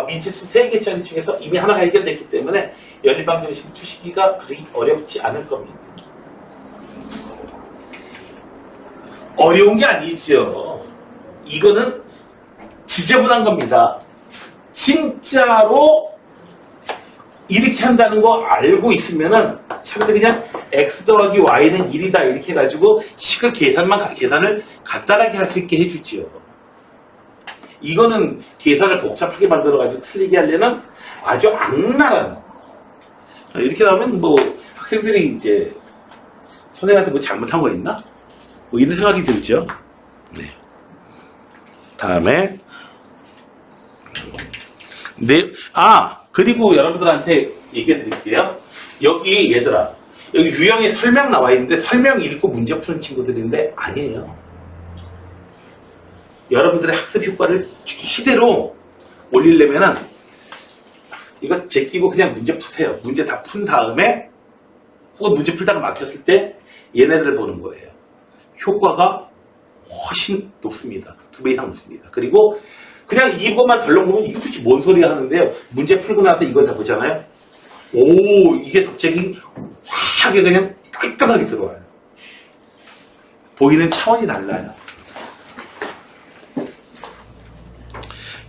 S1: 미지수 3개짜리 중에서 이미 하나가 해결됐기 때문에 연립방정식 푸시기가 그리 어렵지 않을 겁니다. 어려운 게 아니죠. 이거는 지저분한 겁니다. 진짜로 이렇게 한다는 거 알고 있으면은 차라리 그냥 x 더하기 y는 1이다 이렇게 해가지고 식을 계산을 간단하게 할 수 있게 해주지요. 이거는 계산을 복잡하게 만들어가지고 틀리게 하려면 아주 악랄한 이렇게 나오면 뭐 학생들이 이제 선생님한테 뭐 잘못한 거 있나? 뭐 이런 생각이 들죠. 네. 다음에 그리고 여러분들한테 얘기해 드릴게요. 여기 얘들아 여기 유형에 설명 나와 있는데 설명 읽고 문제 푸는 친구들인데 아니에요. 여러분들의 학습 효과를 최대로 올리려면은 이거 제끼고 그냥 문제 푸세요. 문제 다 푼 다음에 혹은 문제 풀다가 막혔을 때 얘네들을 보는 거예요. 효과가 훨씬 높습니다. 2배 이상 높습니다. 그리고 그냥 이것만 덜렁 보면 이거 도대체 뭔 소리야 하는데요. 문제 풀고 나서 이걸 다 보잖아요. 오, 이게 갑자기 확 그냥 깔끔하게 들어와요. 보이는 차원이 달라요.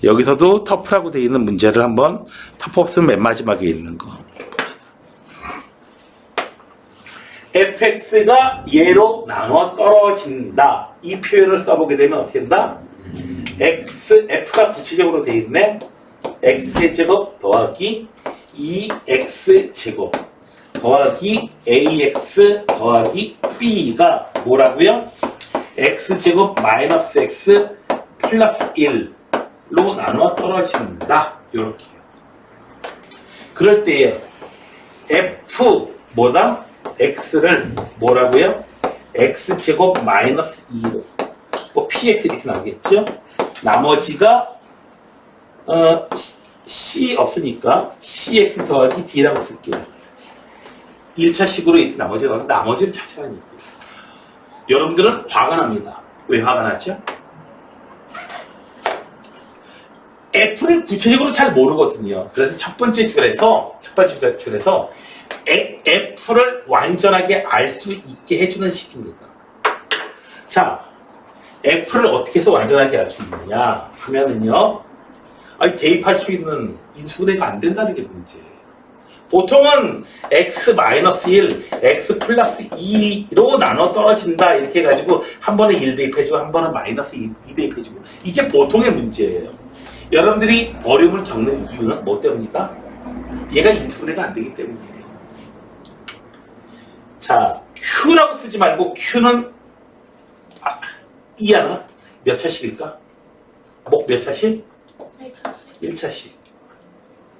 S1: 여기서도 터프라고 되어 있는 문제를 한번 터프 없으면 맨 마지막에 있는 거 fx가 얘로 나눠 떨어진다. 이 표현을 써보게 되면 어떻게 된다? f가 구체적으로 되어 있네. x제곱 더하기 2x제곱 더하기 ax 더하기 b가 뭐라고요? x제곱 마이너스 x 플러스 1로 나눠 떨어진다. 이렇게요. 그럴 때에 f 뭐다? x를 뭐라고요? x제곱 마이너스 2로 뭐 px 이렇게 나오겠죠? 나머지가 c 없으니까 cx 더하기 d라고 쓸게요. 1차식으로 이렇게 나머지가 나오는데 나머지를 찾으라는 얘기예요. 여러분들은 화가 납니다. 왜 화가 나죠? f를 구체적으로 잘 모르거든요. 그래서 첫 번째 줄에서 f를 완전하게 알 수 있게 해주는 식입니다. 자, f를 어떻게 해서 완전하게 알 수 있느냐 하면은요, 대입할 수 있는 인수분해가 안 된다는 게 문제예요. 보통은 x-1, x 플러스 2로 나눠 떨어진다 이렇게 해가지고 한 번에 1 대입해주고 한 번에 마이너스 2 대입해주고 이게 보통의 문제예요. 여러분들이 어려움을 겪는 이유는 뭐 때문이다? 얘가 인수분해가 안 되기 때문이에요. 자, Q라고 쓰지 말고 Q는 이 하나 몇 차식일까? 몇 차식? 1차식.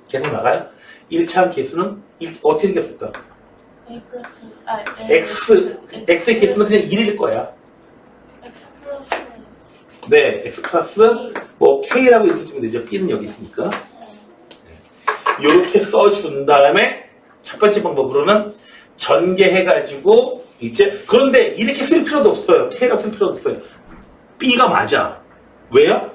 S1: 계속 나가요? 1차 개수는 어떻게 생겼을까?
S2: A 플러스
S1: X의 개수는 그냥 1일 거야.
S2: X 플러스
S1: 네, X 플러스 뭐 K라고 이렇게 주면 되죠. B는 여기 있으니까. 이렇게 써준 다음에 첫 번째 방법으로는 전개해가지고 이제 그런데 이렇게 쓸 필요도 없어요. K라고 쓸 필요도 없어요. B가 맞아. 왜요?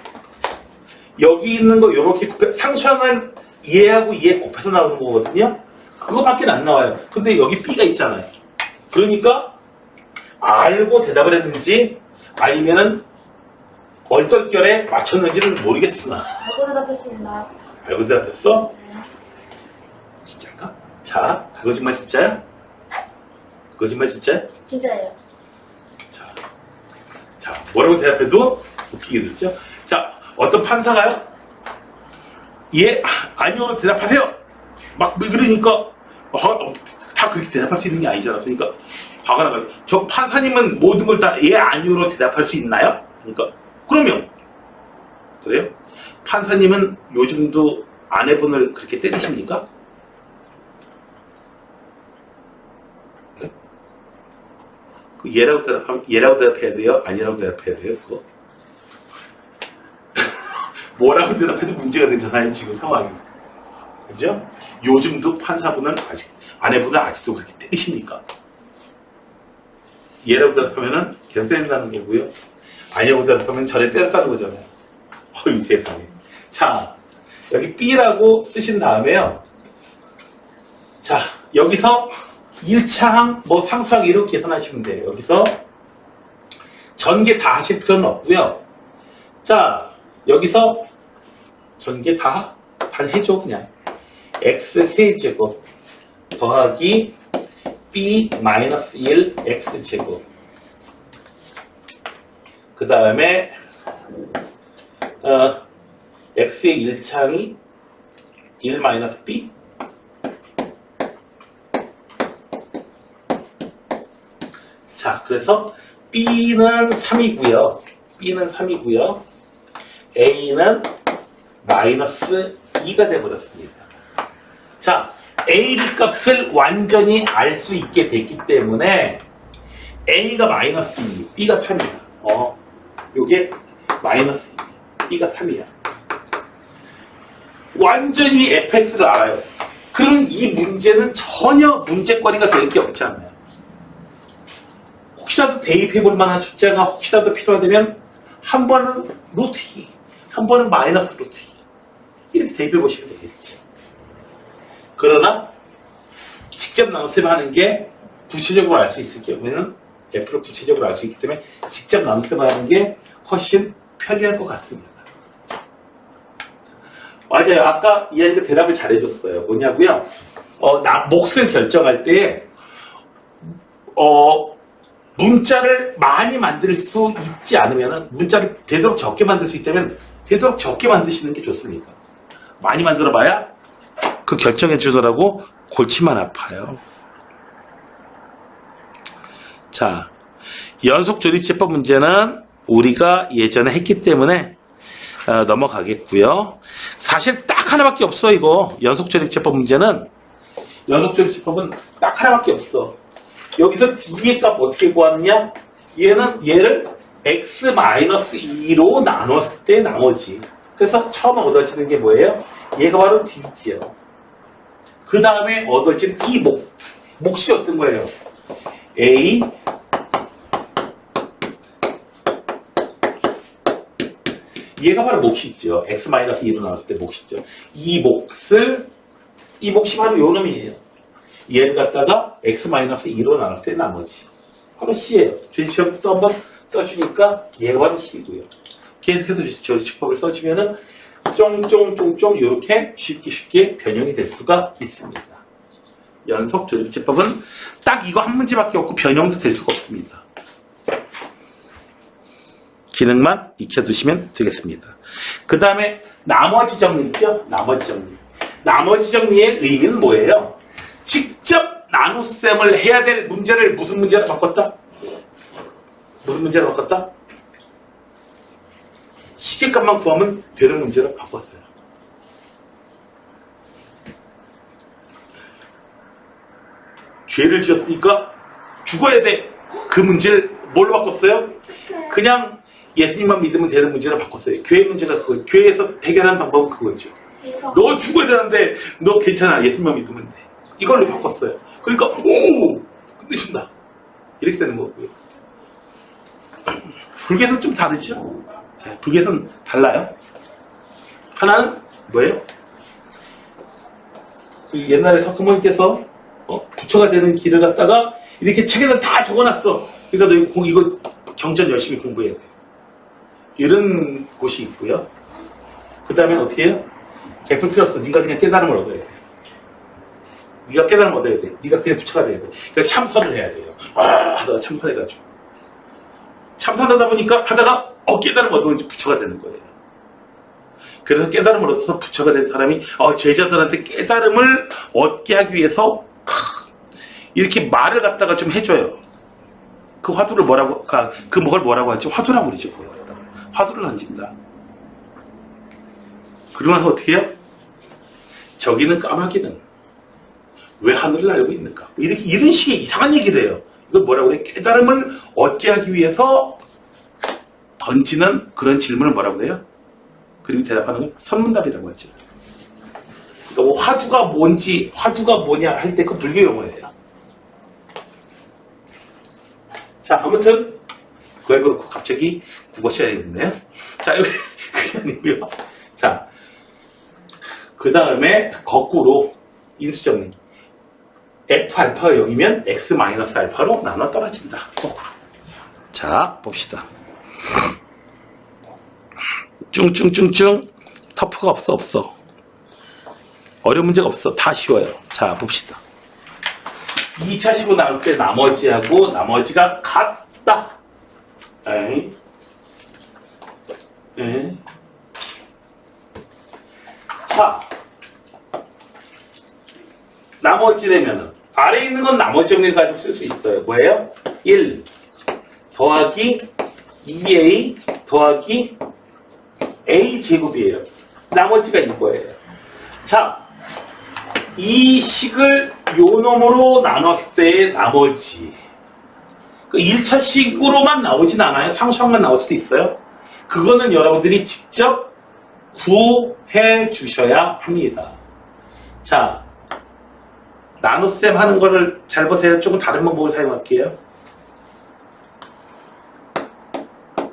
S1: 여기 있는 거 이렇게 상수항은 얘하고 얘 곱해서 나오는 거거든요. 그거밖에 안 나와요. 근데 여기 B가 있잖아요. 그러니까 알고 대답을 했는지 아니면은 얼떨결에 맞췄는지는 모르겠으나
S2: 알고 대답했습니다.
S1: 알고 대답했어? 진짜인가? 자, 그 거짓말 진짜야? 그 거짓말 진짜야?
S2: 진짜예요.
S1: 자, 뭐라고 대답해도 웃기게 됐죠? 자, 어떤 판사가요? 예, 아니요, 대답하세요! 막, 그러니까, 다 그렇게 대답할 수 있는 게 아니잖아. 그러니까, 화가 나가지고, 저 판사님은 모든 걸 다 예, 아니요로 대답할 수 있나요? 그러니까, 그러면, 그래요? 판사님은 요즘도 아내분을 그렇게 때리십니까? 네? 그 예라고 대답해야 돼요? 아니라고 대답해야 돼요? 그거? 뭐라고 대답해도 문제가 되잖아요, 지금 상황이. 그죠? 요즘도 판사분을 아내분을 아직도 그렇게 때리십니까? 예라고 대답하면은 계속 때린다는 거고요. 아니라고 대답하면 전에 때렸다는 거잖아요. 어이 세상에. 자, 여기 B라고 쓰신 다음에요. 자, 여기서 1차항, 뭐 상수항 이렇게 계산하시면 돼요. 여기서 전개 다 하실 필요는 없고요. 자, 여기서 전개 다 해줘 그냥. x 세제곱 더하기 b 마이너스 1 x 제곱. 그 다음에 x의 1차항이 1 마이너스 b. 자, 그래서 b는 3이고요. b는 3이고요. a는 마이너스 2가 되어버렸습니다. 자, a 값을 완전히 알 수 있게 됐기 때문에 a가 마이너스 2, b가 3이야. 요게 마이너스 2, b가 3이야. 완전히 fx를 알아요. 그럼 이 문제는 전혀 문제거리가 될 게 없잖아요. 혹시라도 대입해볼 만한 숫자가 혹시라도 필요하다면 한 번은 루트 2, 한 번은 마이너스 루트 2 이렇게 대입해보시면 되겠죠. 그러나 직접 나눗셈 하는 게 구체적으로 알 수 있을 경우에는 f를 구체적으로 알 수 있기 때문에 직접 나눗셈 하는 게 훨씬 편리할 것 같습니다. 맞아요. 아까 이 아이가 대답을 잘해줬어요. 뭐냐고요? 몫을 결정할 때 문자를 많이 만들 수 있지 않으면 문자를 되도록 적게 만들 수 있다면 되도록 적게 만드시는 게 좋습니다. 많이 만들어봐야 그 결정해 주더라고 골치만 아파요. 자, 연속 조립제법 문제는 우리가 예전에 했기 때문에 넘어가겠고요. 사실 딱 하나밖에 없어. 이거 연속 조립제법 문제는 연속 조립제법은 딱 하나밖에 없어. 여기서 D의 값 어떻게 구하느냐? 얘를 x-2로 나눴을 때 나머지. 그래서 처음 얻어지는 게 뭐예요? 얘가 바로 D지요. 그 다음에 얻어진 이 몫이 어떤 거예요? A 얘가 바로 몫이 있죠. x-2로 나눴을 때 몫이 있죠. 이 몫이 바로 요 놈이에요. 얘를 갖다가 x-2로 나눌 때 나머지. 바로 C예요. 조립식법을 또 한번 써주니까 얘가 바로 C고요. 계속해서 조립식법을 써주면은 쫑쫑쫑쫑 이렇게 쉽게 변형이 될 수가 있습니다. 연속 조립제법은 딱 이거 한 문제밖에 없고 변형도 될 수가 없습니다. 기능만 익혀두시면 되겠습니다. 그 다음에 나머지 정리 있죠? 나머지 정리. 나머지 정리의 의미는 뭐예요? 직접 나눗셈을 해야 될 문제를 무슨 문제로 바꿨다? 무슨 문제로 바꿨다? 시계값만 구하면 되는 문제로 바꿨어요. 죄를 지었으니까 죽어야 돼. 그 문제를 뭘로 바꿨어요? 그냥 예수님만 믿으면 되는 문제로 바꿨어요. 교회 문제가 그거. 교회에서 해결하는 방법은 그거죠. 너 죽어야 되는데 너 괜찮아. 예수님만 믿으면 돼. 이걸로 바꿨어요. 그러니까 오! 끝내준다. 이렇게 되는 거고요. 불교에서는 좀 다르죠? 네, 불교에서는 달라요. 하나는 뭐예요? 그 옛날에 석가모니께서 부처가 되는 길을 갖다가 이렇게 책에다 다 적어놨어. 그러니까 너 이거 경전 열심히 공부해야 돼. 이런 곳이 있고요. 그 다음에 어떻게 해요? 개풀 필요 없어. 네가 그냥 깨달음을 얻어야 돼. 네가 깨달음을 얻어야 돼. 네가 그냥 부처가 돼야 돼. 그러니까 참선을 해야 돼요. 하다가 참선해가지고. 참선하다 보니까 하다가 깨달음 얻으면 부처가 되는 거예요. 그래서 깨달음을 얻어서 부처가 된 사람이 제자들한테 깨달음을 얻게 하기 위해서 이렇게 말을 갖다가 좀 해줘요. 그 화두를 뭐라고, 그 뭘 뭐라고 하지? 화두라고 그러죠. 그걸 갖다가. 화두를 던진다. 그러고 나서 어떻게 해요? 저기는 까마귀는 왜 하늘을 날고 있는가? 이런 식의 이상한 얘기를 해요. 이걸 뭐라고 그래요? 깨달음을 얻게 하기 위해서 던지는 그런 질문을 뭐라고 해요? 그리고 대답하는 건 선문답이라고 하죠. 그러니까 화두가 뭔지, 화두가 뭐냐 할 때 그 불교 용어예요. 자, 아무튼 그걸 그렇고 갑자기 국어 시간이 있네요. 자, 여기 그게 아니고요. 자, 그 다음에 거꾸로 인수정리. F 알파가 0이면 X 마이너스 알파로 나눠 떨어진다. 거꾸로. 자, 봅시다. 쭝쭝쭝쭝. 터프가 없어. 어려운 문제가 없어. 다 쉬워요. 자, 봅시다. 2차 시고 나올 때 나머지하고 나머지가 같다. 에이. 에이. 자, 나머지 되면은 아래에 있는 건 나머지 정리를 가지고 쓸 수 있어요. 뭐예요? 1 더하기 2a 더하기 a 제곱이에요. 나머지가 이거예요. 자, 이 식을 요 놈으로 나눴을 때의 나머지. 그 1차 식으로만 나오진 않아요. 상수항만 나올 수도 있어요. 그거는 여러분들이 직접 구해 주셔야 합니다. 자, 나눗셈 하는 거를 잘 보세요. 조금 다른 방법을 사용할게요.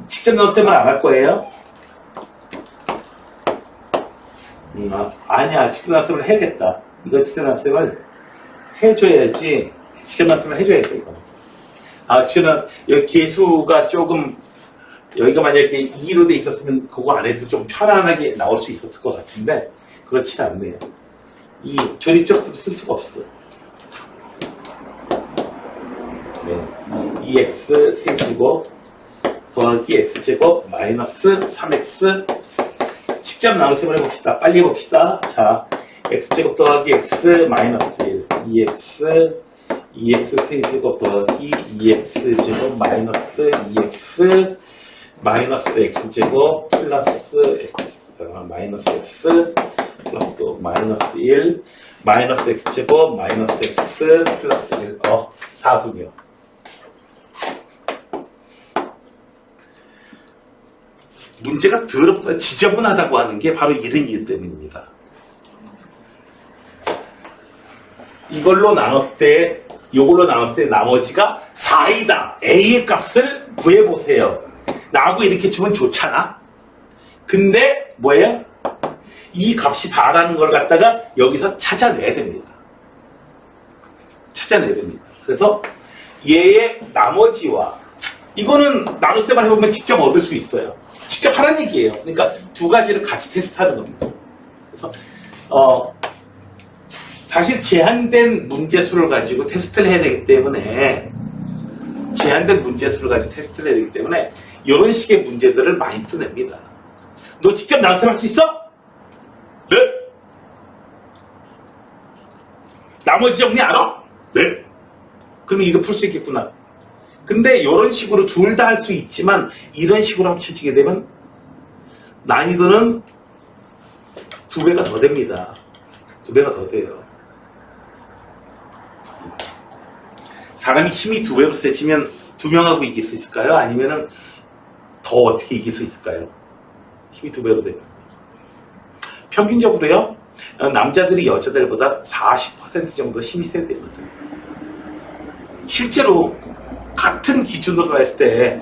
S1: 직접 나눗셈을 안 할 거예요. 아니야. 직접 나눗셈을 해야겠다. 이거 직접 나눗셈을 해줘야지. 직접 나눗셈을 해줘야겠다, 이거. 여기 개수가 조금, 여기가 만약에 2로 돼 있었으면 그거 안 해도 좀 편안하게 나올 수 있었을 것 같은데, 그렇지 않네요. 이 조립적으로 쓸 수가 없어. 네. 2x 세제곱 더하기 x제곱 마이너스 3x. 직접 나눗셈을 해봅시다. 빨리 해봅시다. 자, x제곱 더하기 x 마이너스 1. 2x 세제곱 더하기 2x제곱 마이너스 2x 마이너스 x제곱 플러스 x 마이너스 x 플러스 마이너스 1 마이너스 x제곱 마이너스 x 플러스 1 4분이요. 문제가 더럽다, 지저분하다고 하는 게 바로 이런 이유 때문입니다. 이걸로 나눴을 때, 요걸로 나눴을 때 나머지가 4이다. A의 값을 구해보세요. 나하고 이렇게 치면 좋잖아? 근데, 뭐예요? 이 값이 4라는 걸 갖다가 여기서 찾아내야 됩니다. 찾아내야 됩니다. 그래서 얘의 나머지와, 이거는 나눗셈을 해보면 직접 얻을 수 있어요. 직접 하라는 얘기예요. 그러니까 두 가지를 같이 테스트하는 겁니다. 그래서 사실 제한된 문제수를 가지고 테스트를 해야 되기 때문에 이런 식의 문제들을 많이 또 냅니다. 너 직접 나눗셈 할 수 있어? 네? 나머지 정리 알아? 네. 그러면 이거 풀 수 있겠구나. 근데 이런 식으로 둘 다 할 수 있지만 이런 식으로 합쳐지게 되면 난이도는 2배가 더 됩니다. 2배가 더 돼요. 사람이 힘이 2배로 세지면 2명하고 이길 수 있을까요? 아니면은 더 어떻게 이길 수 있을까요? 힘이 2배로 되면. 평균적으로요, 남자들이 여자들보다 40% 정도 힘이 세야 되거든요. 실제로 같은 기준으로 했을 때,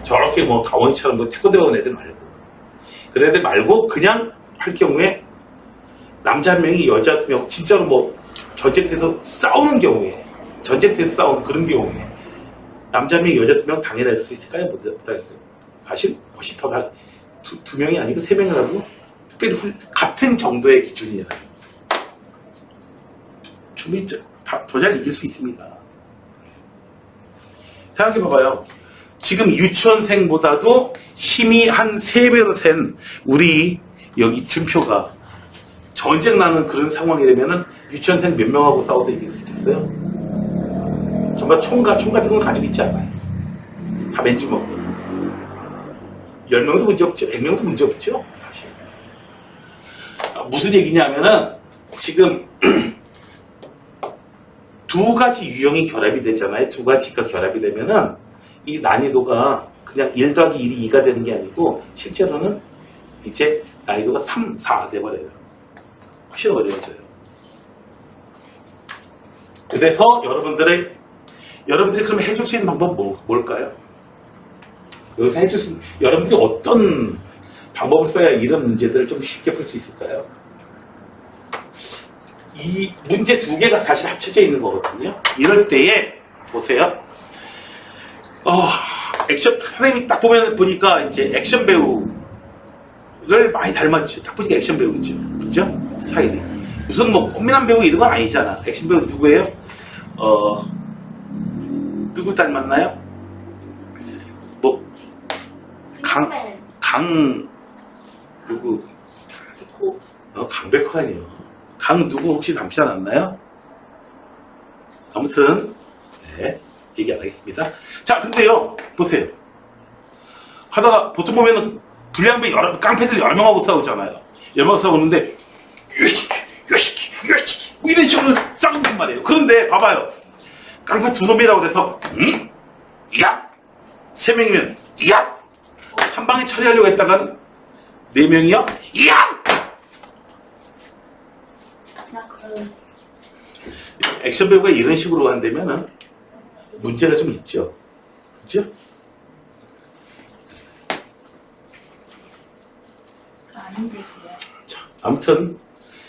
S1: 저렇게 뭐 강원이처럼 뭐 태권도 온 애들 말고, 그런 애들 말고 그냥 할 경우에 남자 한 명이 여자 한 명, 진짜로 뭐 전쟁터에서 싸우는 경우에, 전쟁터에서 싸우는 그런 경우에 남자 한 명이 여자 2명 당연히 할 수 있을까요? 못할까요? 사실 훨씬 더 두 명이 아니고 3명이라도 특별히 같은 정도의 기준이잖아요. 충분히 더 잘 이길 수 있습니다. 생각해봐봐요. 지금 유치원생보다도 힘이 한 3배로 센 우리 여기 준표가 전쟁 나는 그런 상황이 되면은 유치원생 몇 명하고 싸워서 이길 수 있겠어요? 정말 총 같은 건 가지고 있지 않아요. 다 맨주먹. 10명도 문제 없죠. 100명도 문제 없죠. 사실. 무슨 얘기냐면은 지금 두 가지 유형이 결합이 되잖아요. 두 가지가 결합이 되면은 이 난이도가 그냥 1 더하기 1이 2가 되는 게 아니고 실제로는 이제 난이도가 3, 4 돼버려요. 훨씬 어려워져요. 그래서 여러분들이 그럼 해줄 수 있는 방법은 뭘까요? 여기서 해줄 수 있는, 여러분들이 어떤 방법을 써야 이런 문제들을 좀 쉽게 풀 수 있을까요? 이 문제 2개가 사실 합쳐져 있는 거거든요. 이럴 때에 보세요. 액션 선생님이 딱 보니까 이제 액션 배우를 많이 닮았죠. 딱 보니까 액션 배우죠. 그죠? 스타일이 무슨 뭐 꽃미남 배우 이런 건 아니잖아. 액션 배우 누구예요? 누구 닮았나요? 뭐 누구? 강백호 아니요. 누구 혹시 닮지 않았나요? 아무튼 네, 얘기 안 하겠습니다. 자, 근데요, 보세요. 하다가 보통 보면은 불량배 깡패들 10명하고 싸우잖아요. 10명 싸우는데 뭐 이런 식으로 싸운단 말이에요. 그런데 봐봐요. 깡패 2놈이라고 그래서 야! 3명이면 야! 한 방에 처리하려고 했다가는 4명이요? 야! 액션 배우가 이런 식으로 한다면은 문제가 좀 있죠. 그렇죠?
S2: 아닌데
S1: 자, 아무튼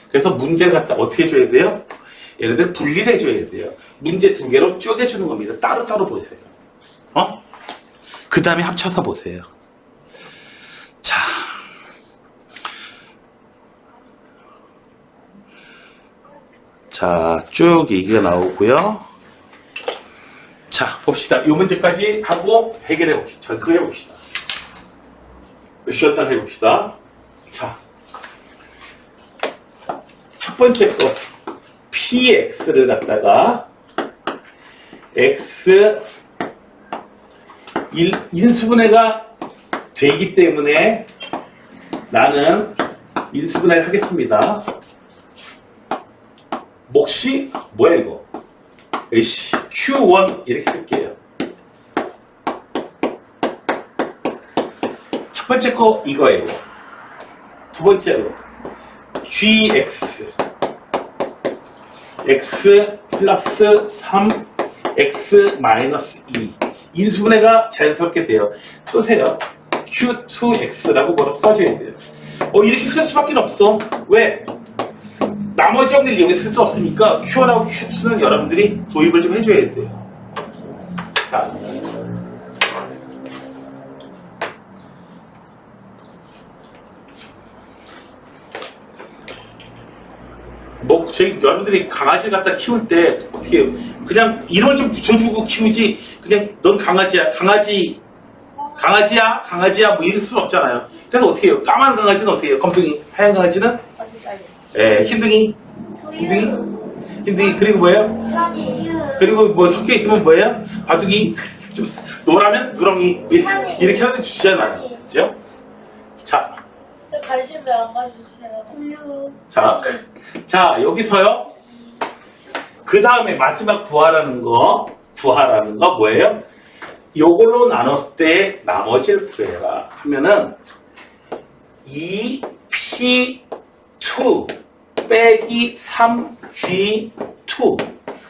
S1: 그래서 문제를 갖다 어떻게 해줘야 돼요? 얘네들 분리를 해줘야 돼요. 문제 2개로 쪼개주는 겁니다. 따로따로 보세요. 그 다음에 합쳐서 보세요. 자, 쭉 얘기가 나오고요. 자, 봅시다. 이 문제까지 하고 해결해 봅시다. 전크해 봅시다. 쉬었다 해봅시다. 자, 첫 번째 거 px를 갖다가 x 인수분해가 되기 때문에 나는 인수분해를 하겠습니다. 몫이 뭐야 이거? 에이씨, Q1 이렇게 쓸게요. 첫 번째 거 이거예요. 두 번째로 GX X 플러스 3 X 마이너스 2 인수분해가 자연스럽게 돼요. 쓰세요. Q2X라고 뭐라고 써줘야 돼요. 이렇게 쓸 수밖에 없어. 왜? 나머지 형들 여기 쓸 수 없으니까 Q1하고 Q2는 여러분들이 도입을 좀 해줘야 돼요. 자, 여러분들이 강아지 갖다 키울 때 어떻게 해요? 그냥 이름을 좀 붙여주고 키우지 그냥 넌 강아지야 뭐 이럴 수는 없잖아요. 그래서 어떻게 해요? 까만 강아지는 어떻게 해요? 검둥이, 하얀 강아지는? 흰둥이 힌딩이 그리고 뭐예요?
S2: 산이
S1: 그리고 뭐 섞여 있으면 뭐예요? 바둑이 좀 노라면 누렁이 이렇게 하는데 주잖아요. 그죠? 자,
S2: 관심 왜안 가져주세요? 우유.
S1: 자, 여기서요. 그 다음에 마지막 구하라는 거 뭐예요? 요걸로 나눴을 때 나머지를 구해라 하면은 2P2 빼기 3G2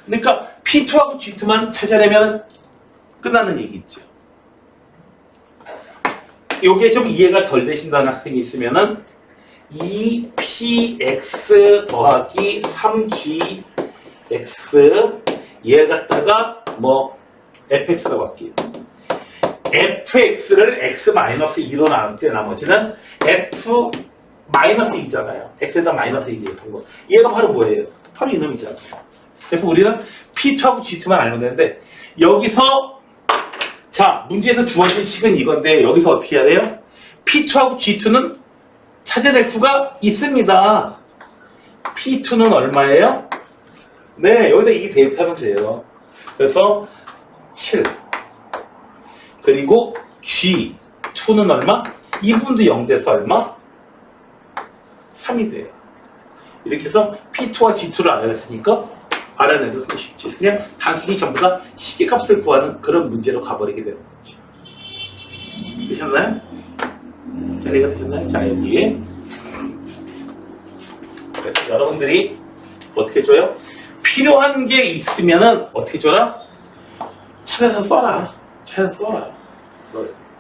S1: 그러니까 P2하고 G2만 찾아내면 끝나는 얘기죠. 요게 좀 이해가 덜 되신다는 학생이 있으면은 2px 더하기 3gx 얘 갖다가 뭐 fx라고 할게요. fx를 x-2로 나눌 때 나머지는 f-2잖아요. x에다 마이너스 2 대입한 거. 얘가 바로 뭐예요? 바로 이놈이잖아요. 그래서 우리는 p2하고 g2만 알면 되는데 여기서 자 문제에서 주어진 식은 이건데 여기서 어떻게 해야 돼요? p2하고 g2는 찾아낼 수가 있습니다. P2는 얼마예요? 네, 여기다 2 대입하면 돼요. 그래서 7. 그리고 G2는 얼마? 이 부분도 0 돼서 얼마? 3이 돼요. 이렇게 해서 P2와 G2를 알아냈으니까 알아내도 쉽지. 그냥 단순히 전부 다 시계값을 구하는 그런 문제로 가버리게 되는 거죠. 되셨나요? 자, 이해가 되셨나요? 자, 여기. 그래서 여러분들이 어떻게 줘요? 필요한 게 있으면은 어떻게 줘라? 찾아서 써라.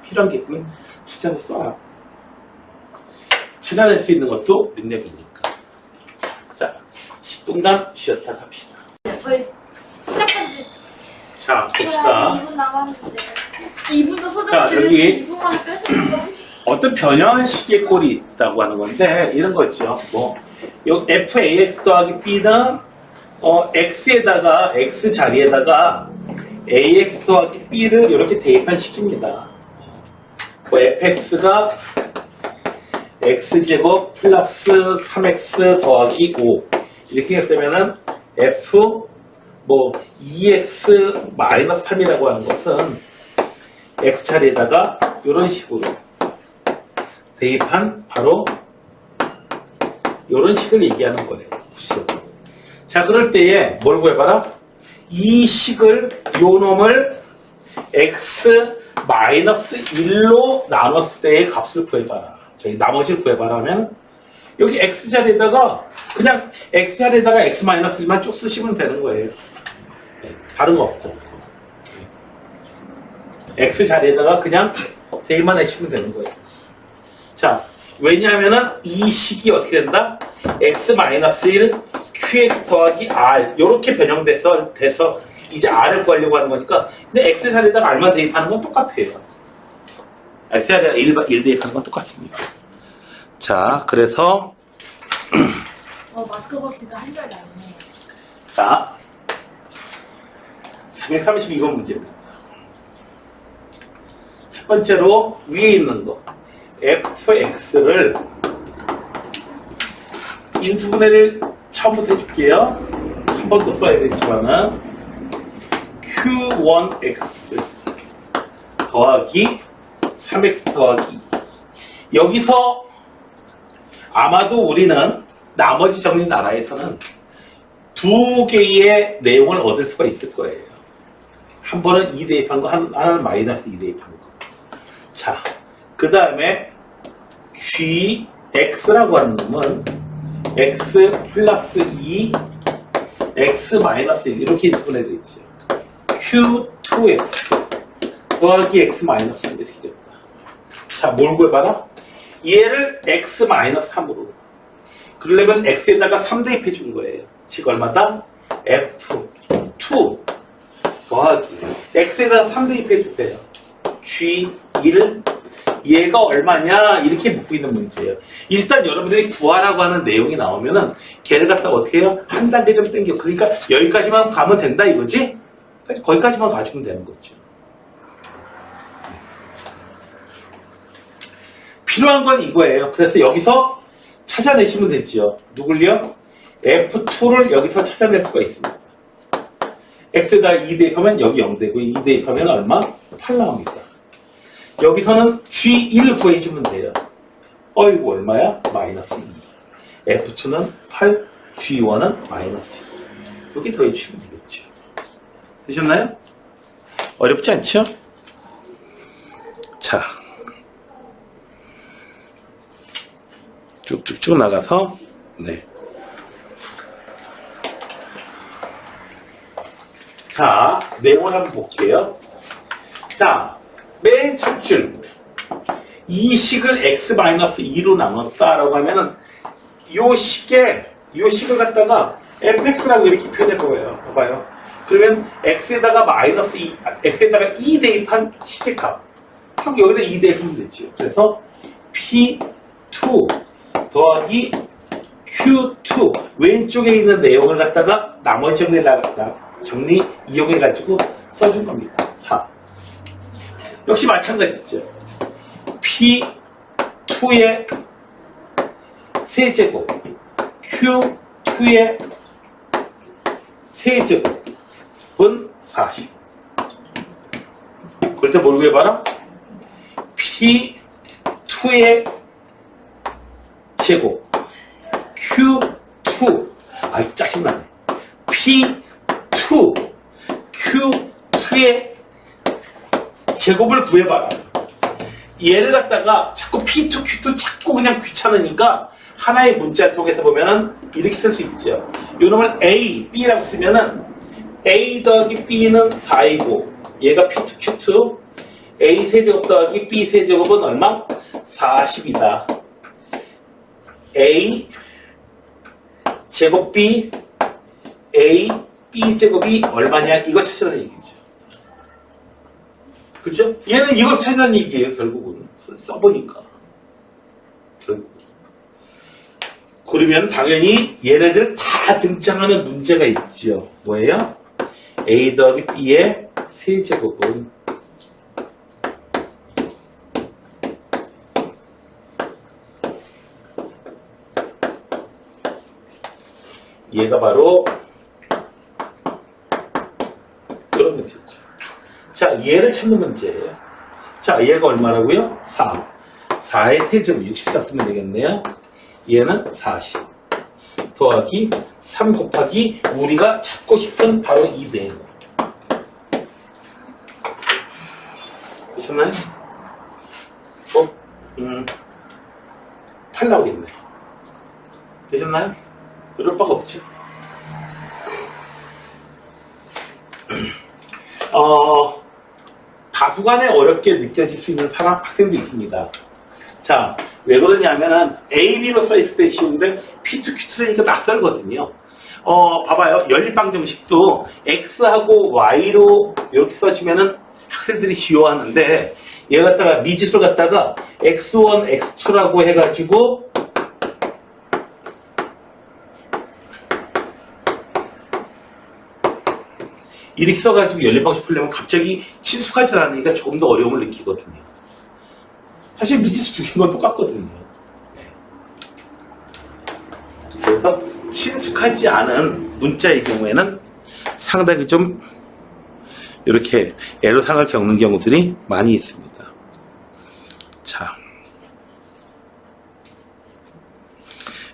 S1: 필요한 게 있으면 찾아서 써라. 찾아낼 수 있는 것도 능력이니까. 자, 10분간 쉬었다 갑시다.
S2: 저희 시작한 지
S1: 자, 봅시다.
S2: 2분 남았는데 2분도
S1: 자,
S2: 소중한데
S1: 여기
S2: 2분만 빼셨어.
S1: 어떤 변형한 식의 꼴이 있다고 하는 건데 이런 거 있죠. 뭐 여기 FAX 더하기 B는 X에다가 X 자리에다가 AX 더하기 B를 이렇게 대입한 식입니다. 뭐 FX가 X제곱 플러스 3X 더하기 5 이렇게 되면은 F 뭐 2X 마이너스 3이라고 하는 것은 X 자리에다가 이런 식으로 대입한 바로 이런 식을 얘기하는 거예요. 자, 그럴 때에 뭘 구해봐라? 이 식을 요 놈을 x-1로 나눴을 때의 값을 구해봐라. 저희 나머지를 구해봐라 하면 여기 x자리에다가 그냥 x자리에다가 x-1만 쭉 쓰시면 되는 거예요. 네, 다른 거 없고 x자리에다가 그냥 대입만 해주시면 되는 거예요. 자, 왜냐하면은 이 식이 어떻게 된다? x-1 qx 더하기 r 이렇게 변형돼서 이제 r을 구하려고 하는 거니까 근데 x자리에다가 r만 대입하는 건 똑같아요. x자리에다가 1 대입하는 건 똑같습니다. 자, 그래서
S2: 마스크 벗으니까 한결 나네.
S1: 자 332번 문제입니다. 첫 번째로 위에 있는 거 fx를 인수분해를 처음부터 해줄게요. 한 번 더 써야겠지만은 q1x 더하기 3x 더하기 여기서 아마도 우리는 나머지 정리 나라에서는 두 개의 내용을 얻을 수가 있을 거예요. 한 번은 2 대입한 거, 하나는 마이너스 2 대입한 거. 자, 그 다음에 gx라고 하는 놈은 x 플러스 2 x 마이너스 1 이렇게 인수분해 되어 있죠. q2x 더하기 x 마이너스 1 이렇게 됐다. 자, 뭘 구해봐라? 얘를 x 마이너스 3으로 그러려면 x에다가 3 대입해 준 거예요. 즉 얼마다? f2 더하기 x에다가 3 대입해 주세요. g1 얘가 얼마냐 이렇게 묻고 있는 문제예요. 일단 여러분들이 구하라고 하는 내용이 나오면은 걔를 갖다 어떻게 해요? 한 단계 좀 땡겨. 그러니까 여기까지만 가면 된다 이거지? 거기까지만 가지면 되는 거죠. 필요한 건 이거예요. 그래서 여기서 찾아내시면 되죠. 누굴요? F2를 여기서 찾아낼 수가 있습니다. X에다 2 대입하면 여기 0 되고 2 대입하면 얼마? 8 나옵니다. 여기서는 G1 구해주면 돼요. 어이구 얼마야? 마이너스 2. F2는 8, G1은 마이너스 2. 두 개 더해주시면 되겠죠. 되셨나요? 어렵지 않죠? 자, 쭉쭉쭉 나가서 네. 자, 내용을 한번 볼게요. 자, 맨 첫 줄. 이 식을 x-2로 나눴다라고 하면은 요 식을 갖다가 fx라고 이렇게 표현할 거예요. 봐봐요. 그러면 x에다가 마이너스 2, x에다가 2 대입한 식의 값. 여기다 2 대입하면 되죠. 그래서 p2 더하기 q2 왼쪽에 있는 내용을 갖다가 나머지 정리 이용해가지고 써준 겁니다. 4. 역시 마찬가지죠. P2의 세제곱, Q2의 세제곱은 40. 그럴 때 뭘 구해봐라? P2의 제곱, Q2, 아이 짜증나네. P2, Q2의 제곱을 구해봐라. 얘를 갖다가 자꾸 P2, Q2 자꾸 그냥 귀찮으니까 하나의 문자를 통해서 보면은 이렇게 쓸 수 있죠. 요 놈을 A, B라고 쓰면은 A 더하기 B는 4이고 얘가 P2, Q2 A 세제곱 더하기 B 세제곱은 얼마? 40이다. A 제곱 B A B 제곱이 얼마냐 이거 찾으라는 얘기죠. 그죠? 얘는 이걸 찾으라는 얘기예요. 결국은 써보니까 결국. 그러면 당연히 얘네들 다 등장하는 문제가 있죠. 뭐예요? A 더하기 B의 세제곱은 얘가 바로 그런 문제죠. 자, 얘를 찾는 문제예요. 자, 얘가 얼마라고요? 4. 4의 세제곱 64 쓰면 되겠네요. 얘는 40. 더하기 3 곱하기 우리가 찾고 싶은 바로 이 내용. 되셨나요? 8 나오겠네. 되셨나요? 그럴 바가 없죠. 다수간에 어렵게 느껴질 수 있는 학생도 있습니다. 자, 왜 그러냐면은 A, B로 써있을 때 쉬운데 P2, Q2라니까 낯설거든요. 봐봐요. 연립방정식도 X하고 Y로 이렇게 써주면은 학생들이 쉬워하는데 얘 갖다가 미지수를 갖다가 X1, X2라고 해가지고 이렇게 써가지고 연립방식 풀려면 갑자기 친숙하지 않으니까 조금 더 어려움을 느끼거든요. 사실 미지수 두 개인 건 똑같거든요. 네. 그래서 친숙하지 않은 문자의 경우에는 상당히 좀 이렇게 애로사항을 겪는 경우들이 많이 있습니다. 자,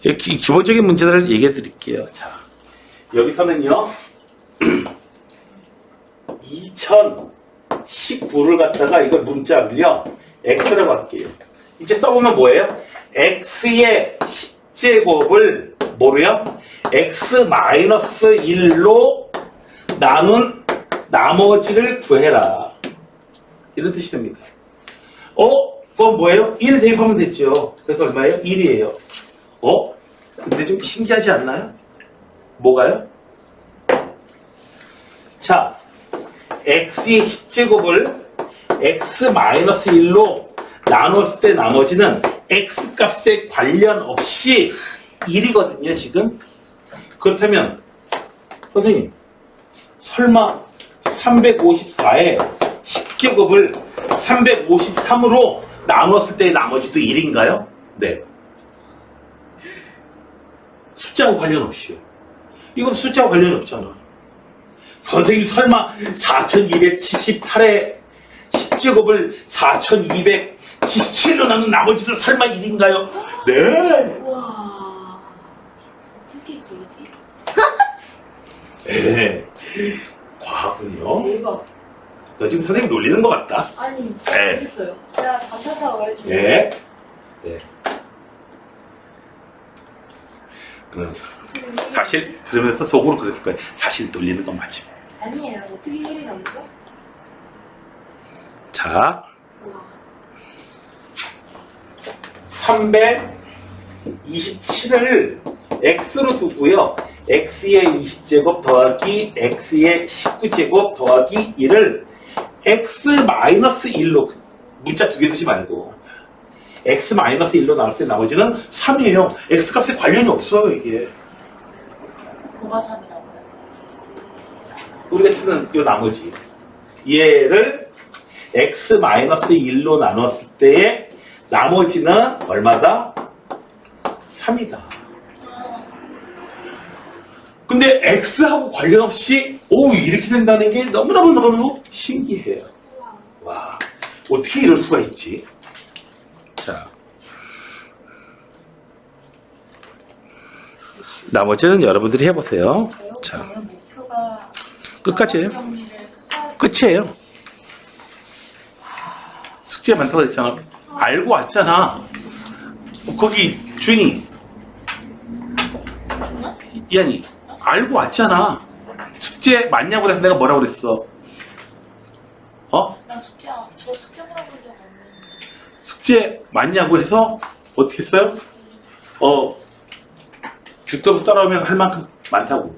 S1: 기본적인 문제들을 얘기해 드릴게요. 자, 여기서는요. 2019를 갖다가 이걸 문자를요 x라고 할게요. 이제 써보면 뭐예요? x의 10제곱을 뭐로요? x-1로 나눈 나머지를 구해라. 이런 뜻이 됩니다. 그건 뭐예요? 1 대입하면 됐죠. 그래서 얼마예요? 1이에요. 근데 좀 신기하지 않나요? 뭐가요? 자, x의 10제곱을 x-1로 나눴을 때 나머지는 x값에 관련 없이 1이거든요, 지금. 그렇다면, 선생님, 설마 354의 10제곱을 353으로 나눴을 때 나머지도 1인가요? 네. 숫자하고 관련 없이요. 이건 숫자하고 관련이 없잖아. 선생님 설마 4278에 10제곱을 4277로 나눈 나머지는 설마 1인가요? 네.
S2: 와. 어떻게 그러지?
S1: 네. 과학은요.
S2: 대박.
S1: 너 지금 선생님 놀리는 것 같다.
S2: 아니, 진짜
S1: 네.
S2: 모르겠어요. 제가 감사사 말해줘.
S1: 예. 네. 사실 들으면서 속으로 그랬을 거예요. 사실 놀리는 건 맞지.
S2: 아니에요. 어떻게 일이 남죠?
S1: 자,
S2: 와.
S1: 327을 x로 두고요. x의 20제곱 더하기 x의 19제곱 더하기 1을 x-1로 문자 두 개 두지 말고 x-1로 나올 때 나머지는 3이에요. x값에 관련이 없어요, 이게.
S2: 뭐가 3이라고요?
S1: 우리가 치는 이 나머지. 얘를 x-1로 나눴을 때의 나머지는 얼마다? 3이다. 근데 x하고 관련 없이 이렇게 된다는 게 너무너무 신기해요. 와, 어떻게 이럴 수가 있지? 자, 나머지는 여러분들이 해보세요. 자,
S2: 저는 목표가
S1: 끝까지예요.
S2: 정리를
S1: 끝이에요. 숙제 많다고 했잖아. 알고 왔잖아. 거기 주인이 이한이 알고 왔잖아. 숙제 맞냐고 그래서 내가 뭐라고 그랬어?
S2: 나 저 숙제 물어본 적 없는데.
S1: 숙제 맞냐고 해서 어떻게 했어요? 죽도록 따라오면 할 만큼 많다고.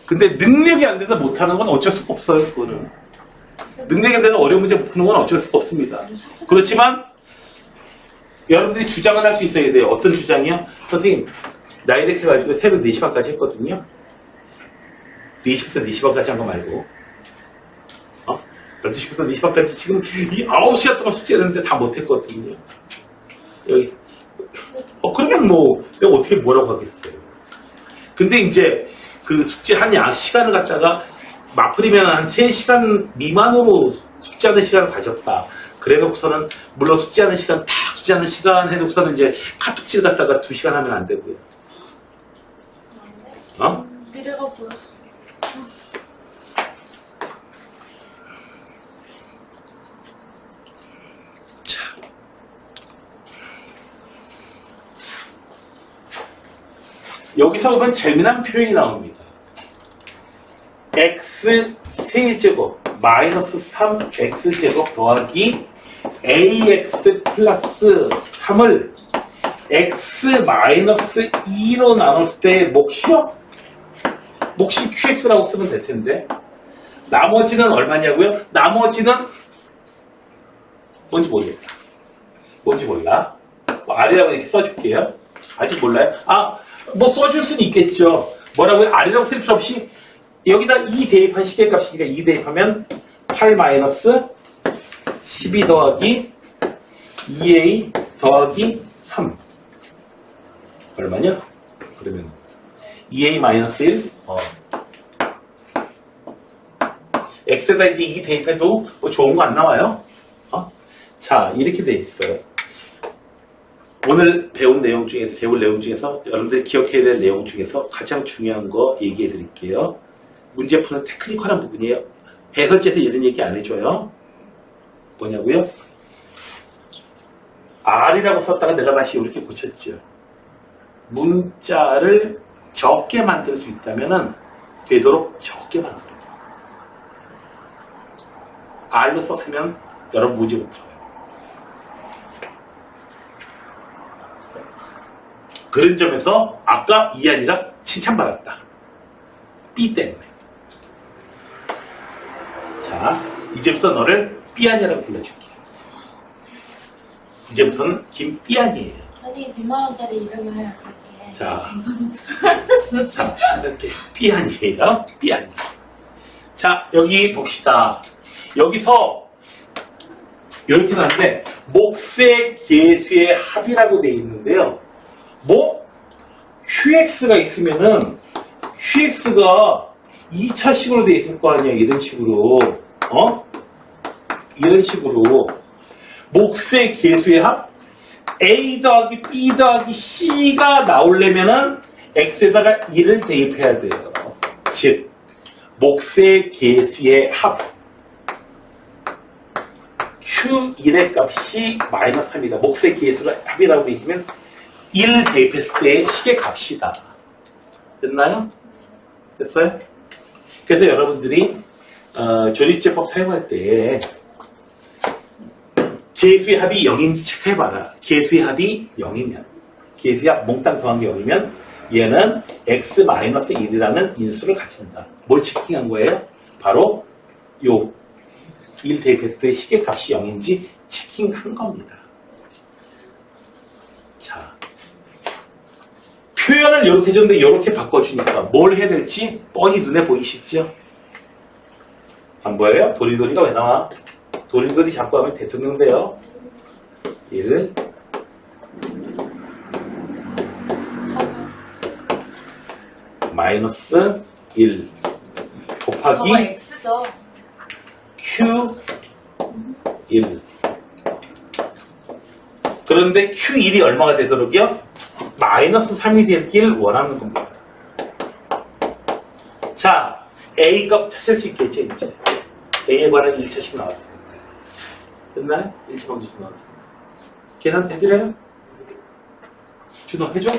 S1: 근데 능력이 안 돼서 못하는 건 어쩔 수가 없어요. 그거는 능력이 안 돼서 어려운 문제 못 푸는 건 어쩔 수가 없습니다. 그렇지만 여러분들이 주장을 할 수 있어야 돼요. 어떤 주장이요? 선생님 나 이렇게 해가지고 새벽 4시 반까지 했거든요. 4시부터 4시 반까지 한 거 말고 12시부터 4시 반까지 지금 이 9시간 동안 숙제를 했는데 다 못했거든요. 여기 그러면 내가 어떻게 뭐라고 하겠어요. 근데 이제 그 숙제 한 시간을 갖다가 맞풀이면 한 3시간 미만으로 숙제하는 시간을 가졌다. 그래놓고서는 물론 숙제하는 시간 해놓고서는 이제 카톡질 갖다가 2시간 하면 안 되고요.
S2: 미래가 보여.
S1: 여기서 보면 재미난 표현이 나옵니다. x 세제곱 마이너스 3x제곱 더하기 ax 플러스 3을 x 마이너스 2로 나눴을 때 몫이요? 몫이 qx라고 쓰면 될 텐데 나머지는 얼마냐고요? 나머지는 뭔지 모르겠다. 뭔지 몰라. 아래라고 이렇게 써줄게요. 아직 몰라요? 써줄 수는 있겠죠. 뭐라고요? 아래라고 쓸 필요 없이 여기다 2 대입한 시계값이니까 2 대입하면 8 마이너스 12 더하기 2a 더하기 3 얼마냐? 그러면 2a 마이너스 1 x에다 이제 2 대입해도 좋은 거 안 나와요? 자, 이렇게 돼 있어요. 오늘 배울 내용 중에서 여러분들이 기억해야 될 내용 중에서 가장 중요한 거 얘기해 드릴게요. 문제 푸는 테크니컬한 부분이에요. 해설지에서 이런 얘기 안 해줘요. 뭐냐고요? R이라고 썼다가 내가 다시 이렇게 고쳤죠. 문자를 적게 만들 수 있다면 되도록 적게 만들어요. R로 썼으면 여러분 문제 못 풀어요. 그런 점에서 아까 이한이가 칭찬받았다. B 때문에. 자, 이제부터 너를 삐아니라고 불러줄게. 이제부터는 김삐아니예요.
S2: 아니 100만원짜리 이름을 해야 그렇게.
S1: 자, 이렇게 삐아니예요. 삐아니. 자, 여기 봅시다. 여기서 이렇게 나는데 몫의 계수의 합이라고 되어 있는데요. QX가 있으면은 QX가 2차식으로 돼 있을 거 아니야. 이런 식으로. 이런 식으로. 몫의 계수의 합 A 더하기 B 더하기 C가 나오려면은 X에다가 1을 대입해야 돼요. 즉, 몫의 계수의 합 Q1의 값이 마이너스 3이다. 몫의 계수가 합이라고 되어 있으면 1 대입했을 때의 식의 값이다. 됐나요? 됐어요? 그래서 여러분들이 조립제법 사용할 때 계수의 합이 0인지 체크해봐라. 계수의 합이 0이면 계수의 합 몽땅 더한 게 0이면 얘는 x-1이라는 인수를 가진다. 뭘 체킹한 거예요? 바로 요 1 대입했을 때 식의 값이 0인지 체킹한 겁니다. 자, 표현을 이렇게 해줬는데 이렇게 바꿔주니까 뭘 해야 될지 뻔히 눈에 보이시죠? 안 보여요? 도리도리가 왜 나와? 도리도리 자꾸 하면 대통령 돼요. 1 마이너스 1 곱하기
S2: 저거 X죠.
S1: Q1 그런데 Q1이 얼마가 되도록요? 마이너스 3이 되길 원하는 겁니다. 자, A 값 찾을 수 있겠죠, 이제. A에 관한 1차식 나왔으니까. 됐나요? 1차 방정식 나왔으니까. 계산 해드려요? 준호, 해줘?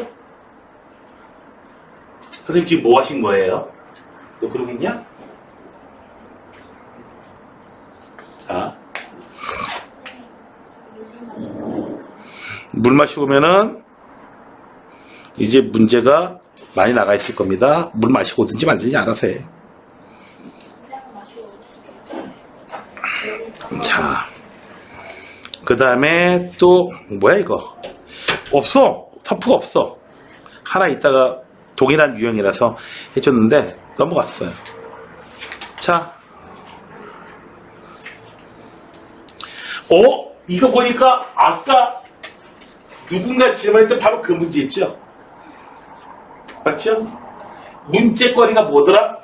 S1: 선생님 지금 뭐 하신 거예요? 너 그러고 있냐? 자. 물 마시고 오면은 이제 문제가 많이 나가 있을 겁니다. 물 마시고 오든지 말든지 알아서 해. 자. 그 다음에 또, 뭐야 이거? 없어. 터프가 없어. 하나 있다가 동일한 유형이라서 해줬는데 넘어갔어요. 자. 이거 보니까 아까 누군가 질문했던 바로 그 문제 있죠? 맞죠? 문제거리가 뭐더라?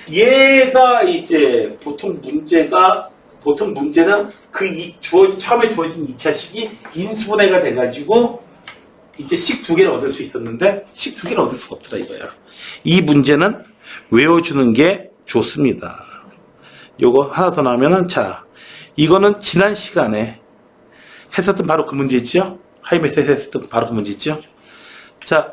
S1: 얘가 이제 보통 문제는 처음에 주어진 2차식이 인수분해가 돼가지고 이제 식 2개를 얻을 수 있었는데 식 2개를 얻을 수가 없더라 이거야. 이 문제는 외워주는 게 좋습니다. 요거 하나 더 나오면은 자, 이거는 지난 시간에 했었던 바로 그 문제 있죠? 하이메스에서 했었던 바로 그 문제 있죠? 자,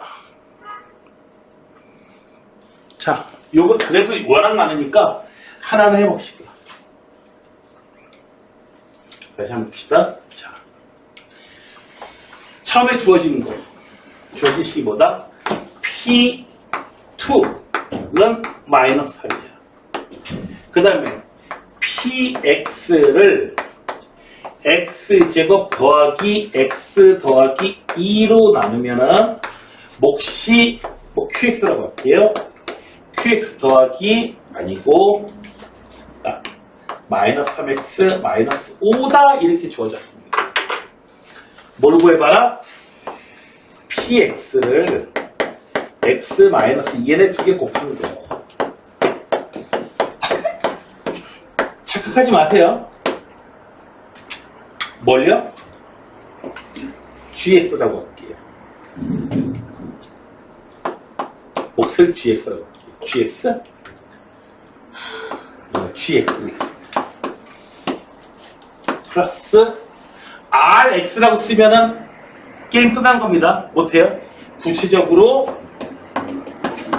S1: 요거 그래도 워낙 많으니까 하나는 해봅시다. 다시 한번 봅시다. 자, 처음에 주어진 식이 뭐다? P2는 마이너스 3이야. 그 다음에 PX를 X제곱 더하기 X 더하기 2로 나누면은 몫이 QX라고 할게요. QX 더하기 아니고 마이너스 3X 마이너스 5다 이렇게 주어졌습니다. 뭘 구해봐라? PX를 X 마이너스 2n에 2개 곱하는 거예요. 착각하지 마세요. 뭘요? GX라고 할게요. 몫을 GX라고 할게요. GX? GX 플러스 RX라고 쓰면은 게임 끝난 겁니다. 못해요? 구체적으로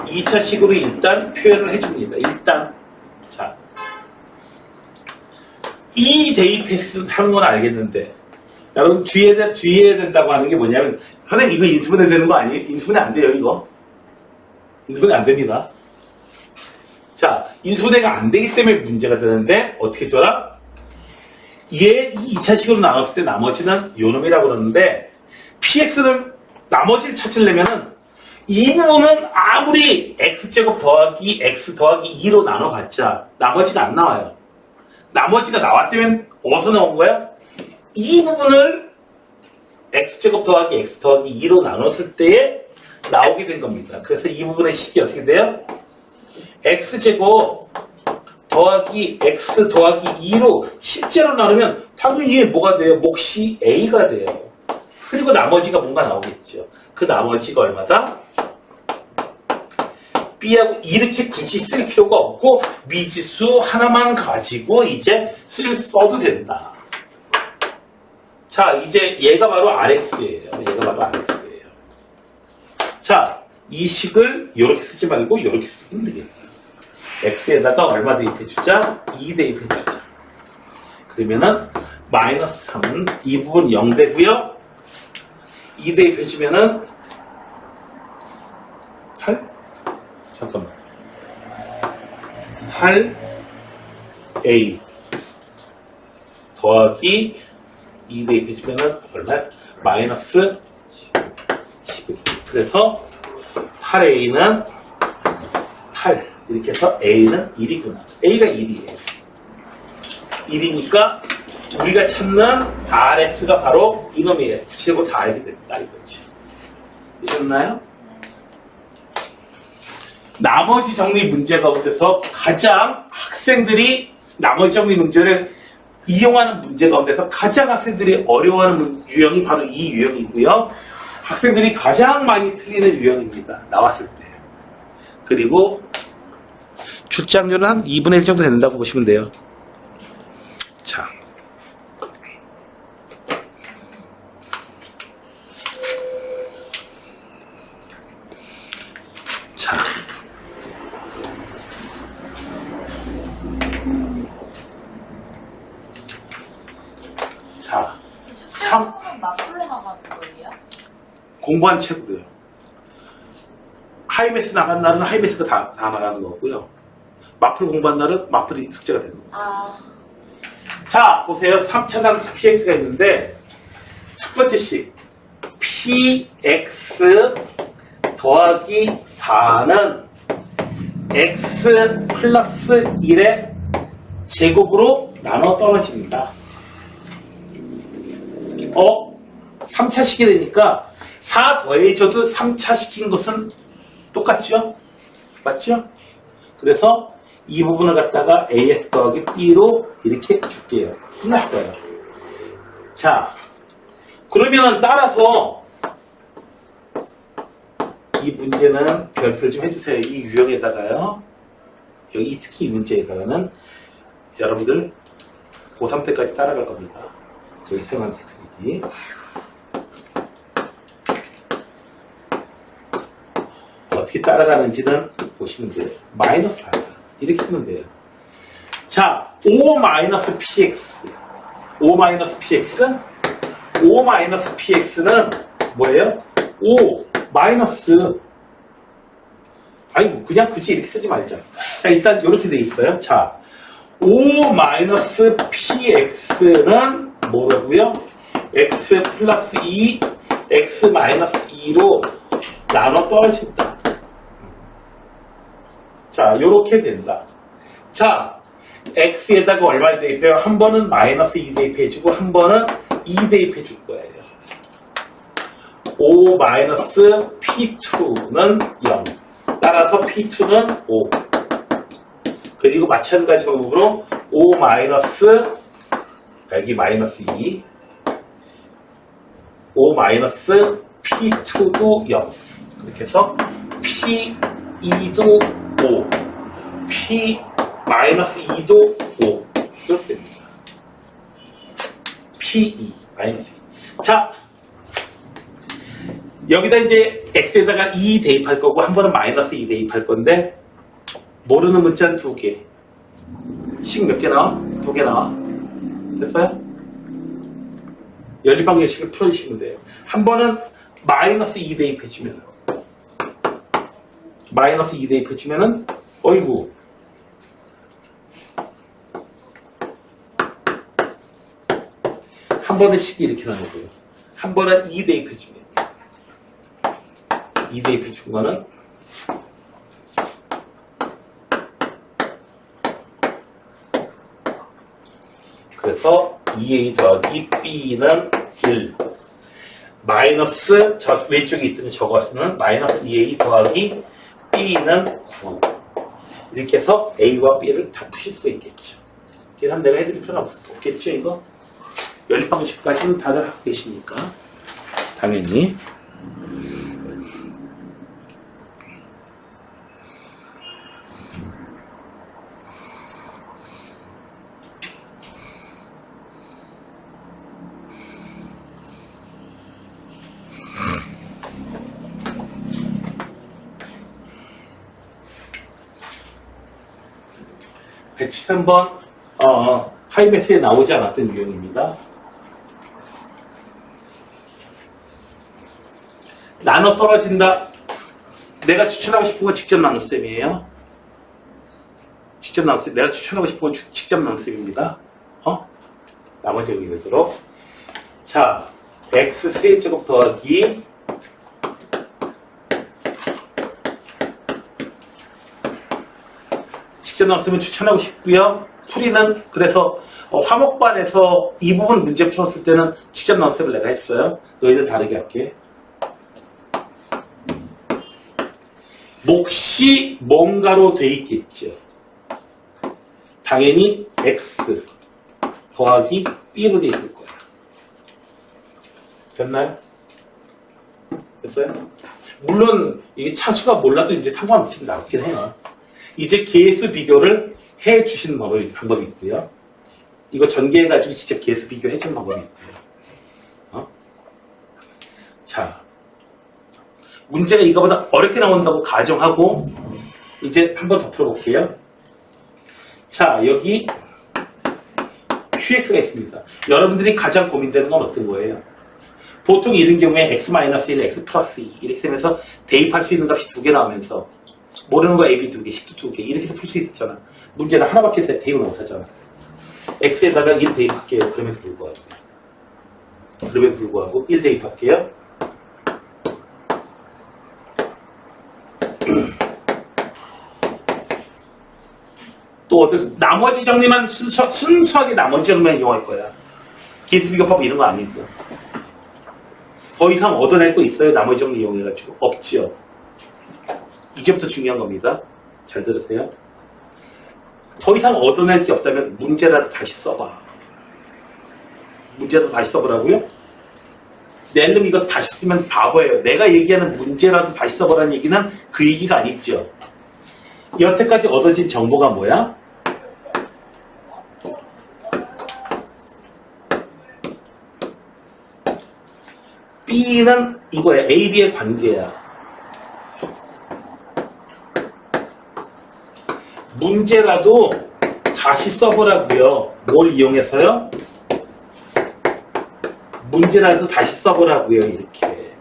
S1: 2차식으로 일단 표현을 해줍니다. 일단 자, 이 대입해서 하는 건 알겠는데 여러분 주의해야 된다고 하는 게 뭐냐면 선생님 이거 인수분해 되는 거 아니에요? 인수분해 안 돼요 이거. 인수분해 안 됩니다. 자, 인수분해가 안 되기 때문에 문제가 되는데 어떻게 줘라? 얘 2차식으로 나눴을 때 나머지는 요놈이라고 그러는데 PX는 나머지를 찾으려면은 이 부분은 아무리 X제곱 더하기 X 더하기 2로 나눠봤자 나머지가 안 나와요. 나머지가 나왔다면 어디서 나온 거야? 이 부분을 X제곱 더하기 X 더하기 2로 나눴을 때의 나오게 된 겁니다. 그래서 이 부분의 식이 어떻게 돼요? x제곱 더하기 x 더하기 2로 실제로 나누면 당연히 뭐가 돼요? 몫이 a가 돼요. 그리고 나머지가 뭔가 나오겠죠. 그 나머지가 얼마다? b하고 이렇게 굳이 쓸 필요가 없고 미지수 하나만 가지고 이제 써도 된다. 자, 이제 얘가 바로 RX예요. 얘가 바로 RX예요. 자, 이 식을 이렇게 쓰지 말고 이렇게 쓰면 되겠다. X에다가 얼마 대입해주자? 2 대입해주자. 그러면은 마이너스 3은 이 부분 0 되고요. 2 대입해주면은 8? 잠깐만. 8A 더하기 2 대입해주면은 얼마야? 마이너스 11. 그래서 8A는 8. 이렇게 해서 A는 1이구나. A가 1이에요. 1이니까 우리가 찾는 RX가 바로 이놈이에요. 구체적으로 다 알게 됐다 이거지. 이셨나요? 나머지 정리 문제 가운데서 가장 학생들이 나머지 정리 문제를 이용하는 문제 가운데서 가장 학생들이 어려워하는 유형이 바로 이 유형이고요. 학생들이 가장 많이 틀리는 유형입니다. 나왔을 때. 그리고 출제확률은 한 2분의 1 정도 된다고 보시면 돼요. 자. 자. 자.
S2: 숙제는 맞불러 나가는 거예요?
S1: 공부한 책으로요. 하이메스 나간 날은 하이메스가 다 말하는 거고요. 마플 공부한 날은 마플이 숙제가 되는 거예요.
S2: 아,
S1: 자, 보세요. 3차단 px가 있는데 첫 번째 식 px 더하기 4는 x 플러스 1의 제곱으로 나눠 떨어집니다. 3차 식이 되니까 4 더해줘도 3차 시킨 것은 똑같죠? 맞죠? 그래서 이 부분을 갖다가 ax 더하기 b로 이렇게 줄게요. 끝났어요. 자, 그러면 따라서 이 문제는 별표를 좀 해주세요. 이 유형에다가요. 여기 특히 이 문제에다가는 여러분들 고3 때까지 따라갈 겁니다. 저희 사용한 테크닉이. 어떻게 따라가는지는 보시면 돼요. 마이너스 하나. 이렇게 쓰면 돼요. 자, 5-px. 5-px. 5-px는 뭐예요? 5 마이너스. 아이고, 그냥 굳이 이렇게 쓰지 말자. 자, 일단 이렇게 돼 있어요. 자, 5-px는 뭐라고요? x 플러스 2, x 마이너스 2로 나눠 떨어진다. 자, 요렇게 된다. 자, x에다가 얼마를 대입해요? 한 번은 마이너스 2 대입해주고 한 번은 2 대입해줄 거예요. 5 마이너스 p2는 0. 따라서 p2는 5. 그리고 마찬가지 방법으로 5 마이너스 여기 마이너스 2. 5 마이너스 p2도 0. 그렇게 해서 p2도 5, p 마이너스 2도 5 이렇게 됩니다. p2 마이너스 2. 자, 여기다 이제 x에다가 2 대입할 거고 한 번은 마이너스 2 대입할 건데 모르는 문자는 2개. 식 몇 개 나와? 2개 나와. 됐어요? 연립방정식을 풀어주시면 돼요. 한 번은 마이너스 2 대입해주면 마이너스 2 대입해주면은 어이구 한 번은 식이 이렇게 나오고요. 한 번은 2 대입해주면 2 대입해준 거는 그래서 2a 더하기 b는 1. 마이너스 저 왼쪽에 있던 저것은 마이너스 2a 더하기 b는 9 이렇게 해서 a와 b를 다 푸실 수 있겠죠. 계산 내가 해드릴 필요는 없겠죠. 이거 연립방식까지는 다들 하고 계시니까 당연히. (173번) 하이메스에 나오지 않았던 유형입니다. 나눠 떨어진다. 내가 추천하고 싶은 건 직접 나눗셈이에요. 직접 나눗셈. 내가 추천하고 싶은 건 직접 나눗셈입니다. 나머지 여기 되도록. 자, x 세제곱 더하기 직접 나눴으면 추천하고 싶고요. 풀이는 그래서 화목반에서 이 부분 문제 풀었을 때는 직접 나눗셈을 내가 했어요. 너희들 다르게 할게. 몫이 뭔가로 돼 있겠죠. 당연히 x 더하기 b로 돼 있을 거야. 됐나요? 됐어요? 물론 이게 차수가 몰라도 이제 상관없이 나오긴 해요. 이제 계수 비교를 해 주시는 방법이 있고요. 이거 전개해가지고 직접 계수 비교해 주는 방법이 있고요. 자, 문제가 이거보다 어렵게 나온다고 가정하고 이제 한 번 더 풀어볼게요. 자, 여기 QX가 있습니다. 여러분들이 가장 고민되는 건 어떤 거예요? 보통 이런 경우에 X-1, X 플러스 2 이렇게 되면서 대입할 수 있는 값이 2개 나오면서 모르는 거 AB 2개, 10도 2개 이렇게 해서 풀 수 있었잖아. 문제는 하나밖에 대입을 못하잖아. X에다가 1 대입할게요. 그럼에도 불구하고 1 대입할게요. 또 나머지 정리만 순수하게 나머지 정리만 이용할 거야. 계수비교법 이런 거 아니고. 더 이상 얻어낼 거 있어요? 나머지 정리 이용해가지고. 없지요. 이제부터 중요한 겁니다. 잘 들으세요. 더 이상 얻어낼 게 없다면 문제라도 다시 써봐. 문제라도 다시 써보라고요? 낼름 이거 다시 쓰면 바보예요. 내가 얘기하는 문제라도 다시 써보라는 얘기는 그 얘기가 아니죠. 여태까지 얻어진 정보가 뭐야? B는 이거야. A, B의 관계야. 문제라도 다시 써보라고요. 뭘 이용해서요? 문제라도 다시 써보라고요. 이렇게.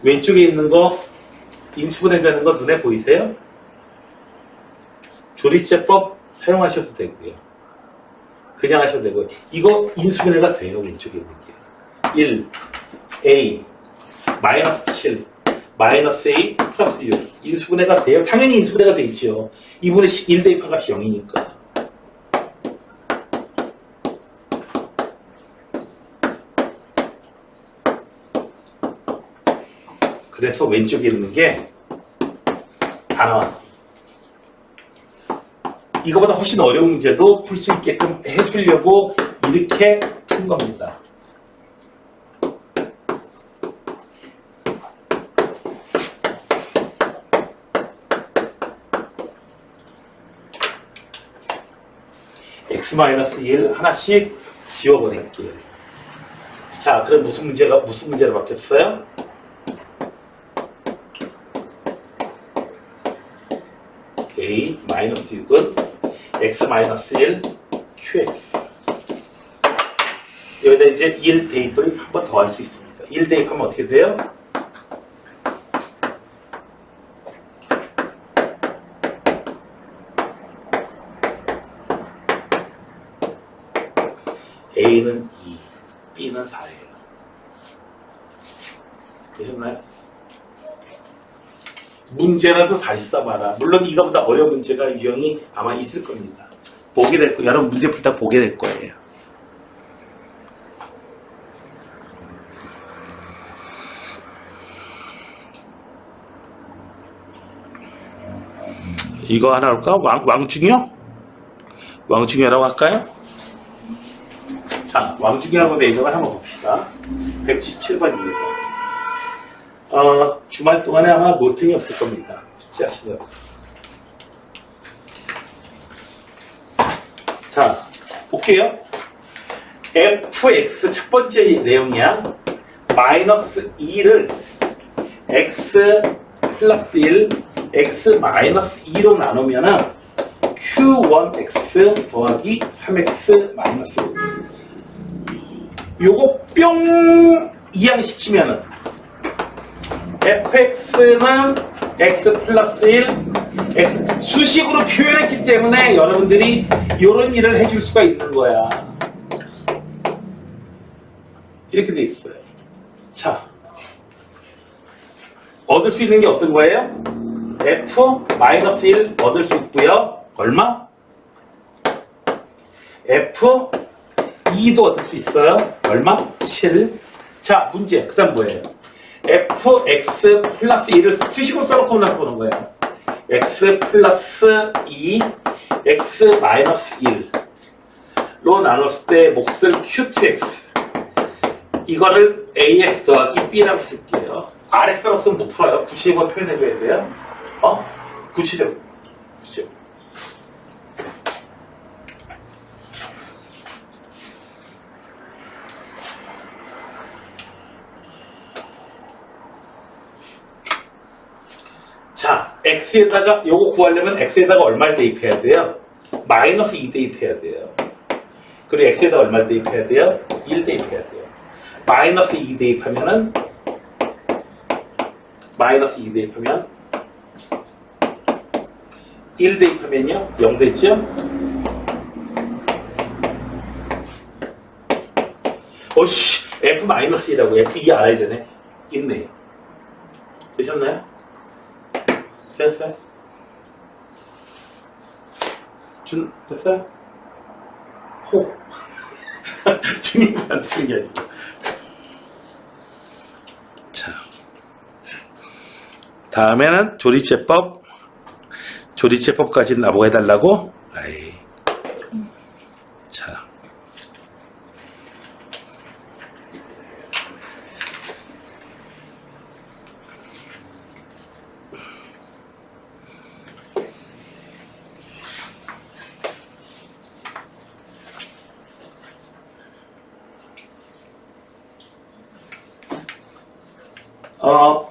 S1: 왼쪽에 있는 거 인수분해되는 거 눈에 보이세요? 조립제법 사용하셔도 되고요. 그냥 하셔도 되고요. 이거 인수분해가 돼요. 왼쪽에 있는 게. 1, A, 마이너스 7, 마이너스 A, 플러스 6. 인수분해가 돼요. 당연히 인수분해가 돼 있죠. 이분의 1 대입한 값이 0이니까. 그래서 왼쪽에 있는 게 다 나왔어. 이거보다 훨씬 어려운 문제도 풀 수 있게끔 해주려고 이렇게 푼 겁니다. X-1 하나씩 지워버릴게요. 자, 그럼 무슨 문제로 바뀌었어요? A 마이너스 6은 X-1 QX. 여기다 이제 1 대입을 한 번 더 할 수 있습니다. 1 대입하면 어떻게 돼요? A는 2, B는 4예요. 되셨나요? 문제라도 다시 써봐라. 물론 이거보다 어려운 문제가 유형이 아마 있을 겁니다. 보게 될 거예요. 여러분 문제 풀다 보게 될 거예요. 이거 하나 할까? 왕중요? 왕중요라고 할까요? 자, 왕중요하고 내용을 한번 봅시다. 177번입니다. 주말 동안에 아마 노팅이 없을 겁니다. 숙제하시더라고요. 자, 볼게요. fx 첫 번째 내용이야. 마이너스 2를 x 플러스 1, x 마이너스 2로 나누면은 q1x 더하기 3x 마이너스 5. 요거 뿅 이항시키면은 fx는 x 플러스 1, x 수식으로 표현했기 때문에 여러분들이 이런 일을 해줄 수가 있는 거야. 이렇게 돼 있어요. 자, 얻을 수 있는 게 어떤 거예요? f-1 얻을 수 있고요. 얼마? f2도 얻을 수 있어요. 얼마? 7. 자, 문제. 그 다음 뭐예요? fx 플러스 2를 수식으로 써놓고 나서 보는 거예요. x 플러스 2, x 마이너스 1로 나눴을 때 몫을 q2x. 이거를 ax 더하기 b라고 쓸게요. rx라고 쓰면 못 풀어요. 구체적으로 표현해줘야 돼요. 구체적으로. 자, x에다가 요거 구하려면 x에다가 얼마를 대입해야 돼요? 마이너스 2 대입해야 돼요. 그리고 x에다가 얼마를 대입해야 돼요? 1 대입해야 돼요. 마이너스 2 대입하면은 마이너스 2 대입하면 1 대입하면요 0 됐죠? f-2라고 f2 알아야 되네. 있네요. 되셨나요? 됐어요? 됐어요? 호. 중립한테 하는 게 아니고. 자. 다음에는 조립제법까지 나보고 해달라고? 아이. 자.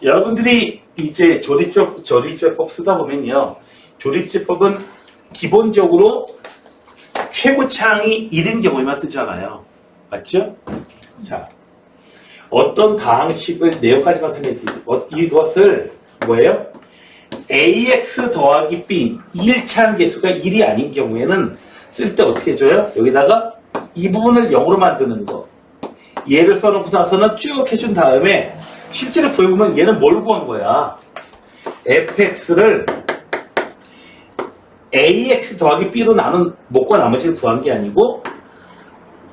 S1: 여러분들이 이제 조립제법 쓰다 보면요. 조립제법은 기본적으로 최고차항이 1인 경우에만 쓰잖아요. 맞죠? 자, 어떤 다항식을 내역까지만 설명해드릴게요. 이것을 뭐예요? ax 더하기 b 1차항 개수가 1이 아닌 경우에는 쓸 때 어떻게 해줘요? 여기다가 이 부분을 0으로 만드는 거. 얘를 써놓고 나서는 쭉 해준 다음에 실제로 구해보면 얘는 뭘 구한 거야? fx를 ax 더하기 b로 나눈 몫과 나머지를 구한 게 아니고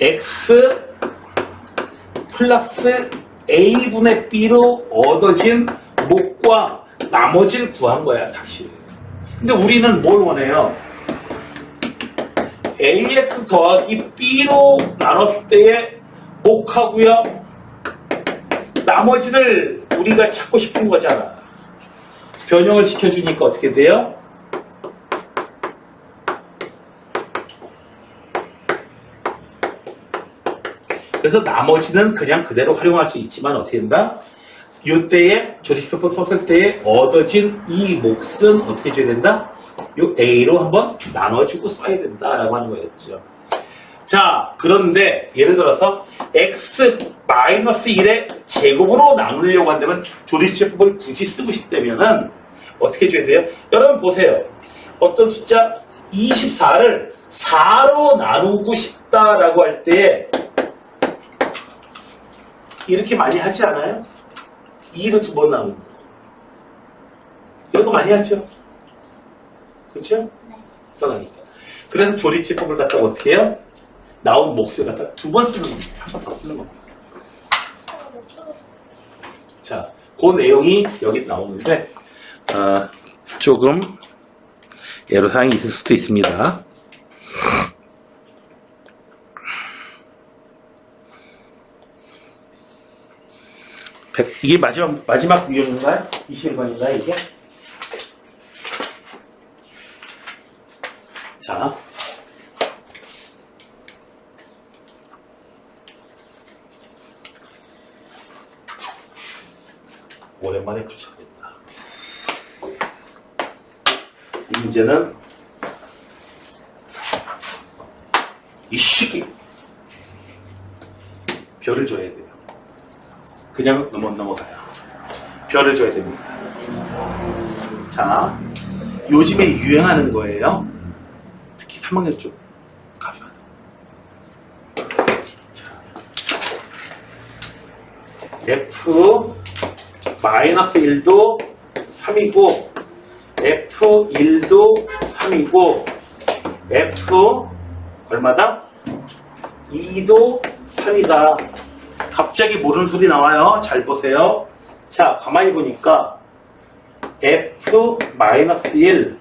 S1: x 플러스 a분의 b로 얻어진 몫과 나머지를 구한 거야 사실. 근데 우리는 뭘 원해요? ax 더하기 b로 나눴을 때의 몫하고요 나머지를 우리가 찾고 싶은 거잖아. 변형을 시켜주니까 어떻게 돼요? 그래서 나머지는 그냥 그대로 활용할 수 있지만 어떻게 된다? 이때에 조립제법 썼을 때에 얻어진 이 몫은 어떻게 해줘야 된다? 요 A로 한번 나눠주고 써야 된다라고 하는 거였죠. 자, 그런데 예를 들어서 x-1의 제곱으로 나누려고 한다면 조립제법을 굳이 쓰고 싶다면은 어떻게 해줘야 돼요? 여러분 보세요. 어떤 숫자 24를 4로 나누고 싶다라고 할 때 이렇게 많이 하지 않아요? 2로 2번 나누는 거. 이런 거 많이 하죠? 그렇죠? 그러니까. 그래서 조립제법을 갖다가 어떻게 해요? 나온 몫을 갖다가 2번 쓰는 겁니다. 한 번 더 쓰는 겁니다. 자, 그 내용이 여기 나오는데 조금 애로사항이 있을 수도 있습니다. 이게 마지막 유형인가요? 21번인가요, 이게? 자. 오랜만에 붙여야겠다. 이 문제는 이 시기 별을 줘야 돼요. 그냥 넘어가요. 별을 줘야 됩니다. 자, 요즘에 유행하는 거예요. 특히 3학년 쪽 가서. F 마이너스 1도 3이고 F1도 3이고 F 얼마다? 2도 3이다. 갑자기 모르는 소리 나와요. 잘 보세요. 자, 가만히 보니까 F-1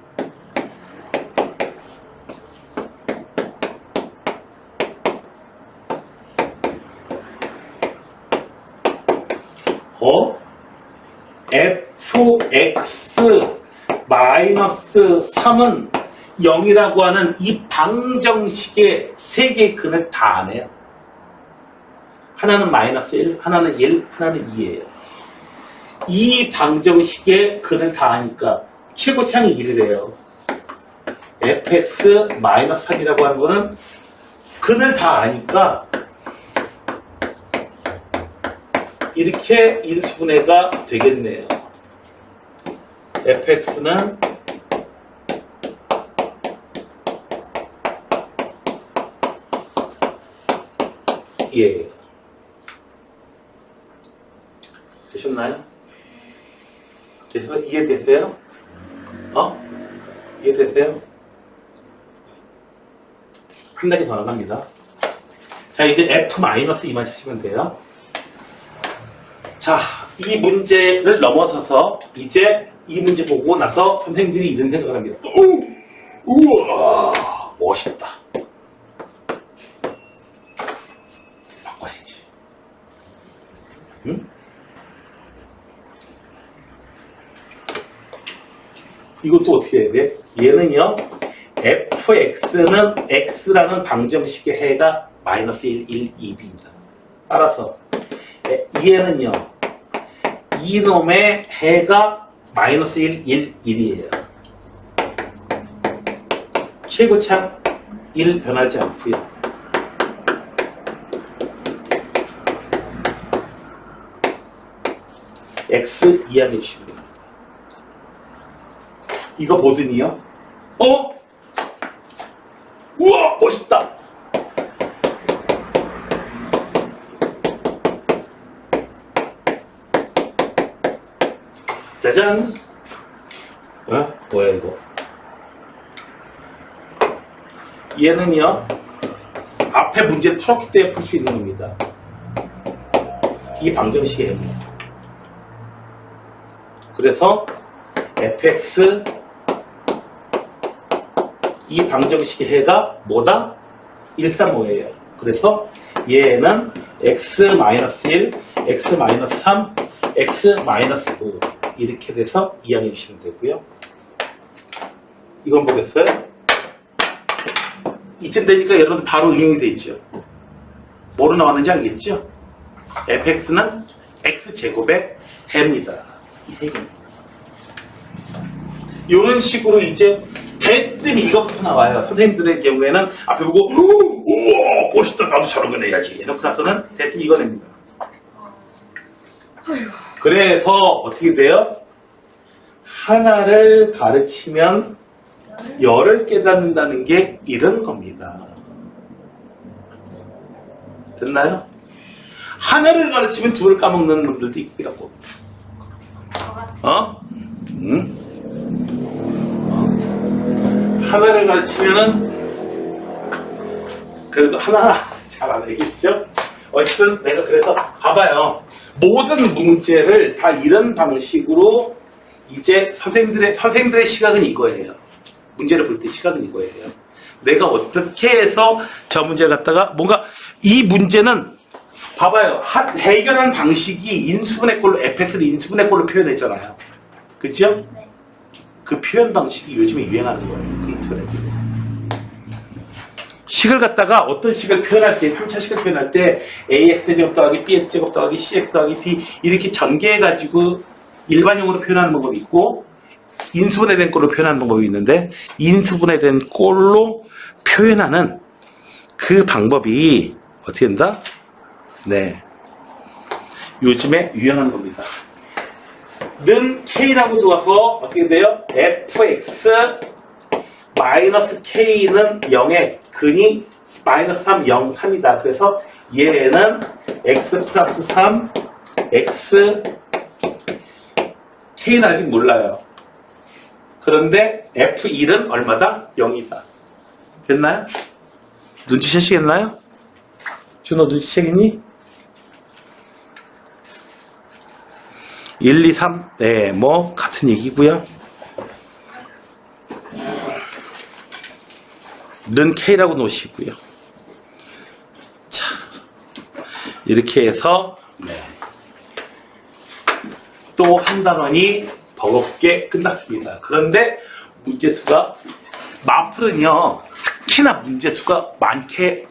S1: Fx-3은 0이라고 하는 이 방정식의 세 개의 근을 다 안 해요. 하나는 마이너스 1, 하나는 1, 하나는 2예요. 이 방정식의 근을 다 하니까 최고차항이 1이래요. fx-3이라고 하는 거는 근을 다 아니까 이렇게 인수분해가 되겠네요. fx는 예. 되셨나요? 그래서 이해되세요? 이해되세요? 한 단계 더 나갑니다. 자, 이제 F-2만 찾으면 돼요. 자, 이 문제를 넘어서서 이제 이 문제 보고 나서 선생님들이 이런 생각을 합니다. 우와, 멋있다. 바꿔야지. 응? 이것도 어떻게 해야 돼? 얘는요, fx는 x라는 방정식의 해가 마이너스 1, 1, 2b입니다. 따라서 얘는요, 이놈의 해가 마이너스 1, 1, 1이에요. 최고차항 1 변하지 않고요. x 이항해 주시면 됩니다. 이거 보더니요. 우와, 멋있다. 짜잔. 뭐야 이거? 얘는요, 앞에 문제 풀었기 때문에 풀 수 있는 겁니다. 이 방정식의 해입니다. 그래서 fx 이 방정식의 해가 뭐다? 135예요. 그래서 얘는 x-1, x-3, x-5 이렇게 돼서 이항해 주시면 되고요. 이건 보겠어요? 이쯤 되니까 여러분들 바로 응용이 돼 있죠. 뭐로 나왔는지 알겠죠? fx는 x제곱의 해입니다. 이 세 개입니다. 이런 식으로 이제 대뜸 이것부터 나와요. 선생님들의 경우에는 앞에 보고 우와 멋있다, 나도 저런 거 내야지 이렇게 나서는 대뜸 이거 냅니다. 그래서 어떻게 돼요? 하나를 가르치면 열을 깨닫는다는 게 이런 겁니다. 됐나요? 하나를 가르치면 둘을 까먹는 분들도 있고요. 하나를 가르치면은 그래도 하나 잘 안 알겠죠? 어쨌든 내가 그래서 봐봐요. 모든 문제를 다 이런 방식으로 이제 선생님들의 시각은 이거예요. 문제를 볼 때 시각은 이거예요. 내가 어떻게 해서 저 문제를 갖다가 뭔가 이 문제는 봐봐요. 해결한 방식이 인수분해 꼴로 fx를 인수분해 꼴로 표현했잖아요. 그죠?
S2: 네.
S1: 그 표현 방식이 요즘에 유행하는 거예요. 그 인수분해 꼴로. 식을 갖다가 어떤 식을 표현할 때 3차 식을 표현할 때 ax제곱 더하기 bx제곱 더하기 cx 더하기 d 이렇게 전개해가지고 일반용으로 표현하는 방법이 있고 인수분해된 꼴로 표현하는 방법이 있는데 인수분해된 꼴로 표현하는 그 방법이 어떻게 된다? 네. 요즘에 유행하는 겁니다. 는 K라고 두어서 어떻게 돼요? fx 마이너스 K는 0에 근이 마이너스 3, 0, 3이다. 그래서 얘는 x 플러스 3, x K는 아직 몰라요. 그런데 F1은 얼마다? 0이다. 됐나요? 눈치채시겠나요? 준호 눈치채겠니? 1, 2, 3, 네, 뭐 같은 얘기고요. 는 K라고 놓으시고요. 자, 이렇게 해서 네. 또 한 단원이 버겁게 끝났습니다. 그런데 문제수가 마플은요 특히나 문제수가 많게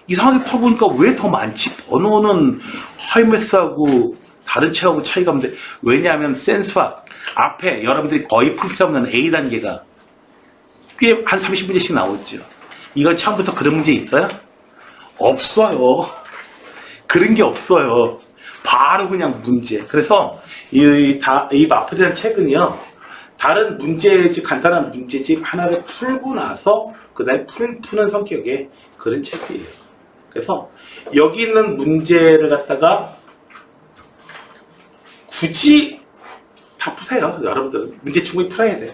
S1: 이상하게 풀어보니까 왜 더 많지? 번호는 하이메스하고 다른 책하고 차이가 없는데 왜냐하면 센수학 앞에 여러분들이 거의 풀 필요 없는 A단계가 꽤 한 30문제씩 나오죠. 이건 처음부터 그런 문제 있어요? 없어요. 그런 게 없어요. 바로 그냥 문제. 그래서 이 마플이라는 책은요, 다른 문제집, 간단한 문제집 하나를 풀고 나서 그다음에 푸는 성격의 그런 책이에요. 그래서 여기 있는 문제를 갖다가 굳이 다 푸세요. 여러분들은 문제 충분히 풀어야 돼요.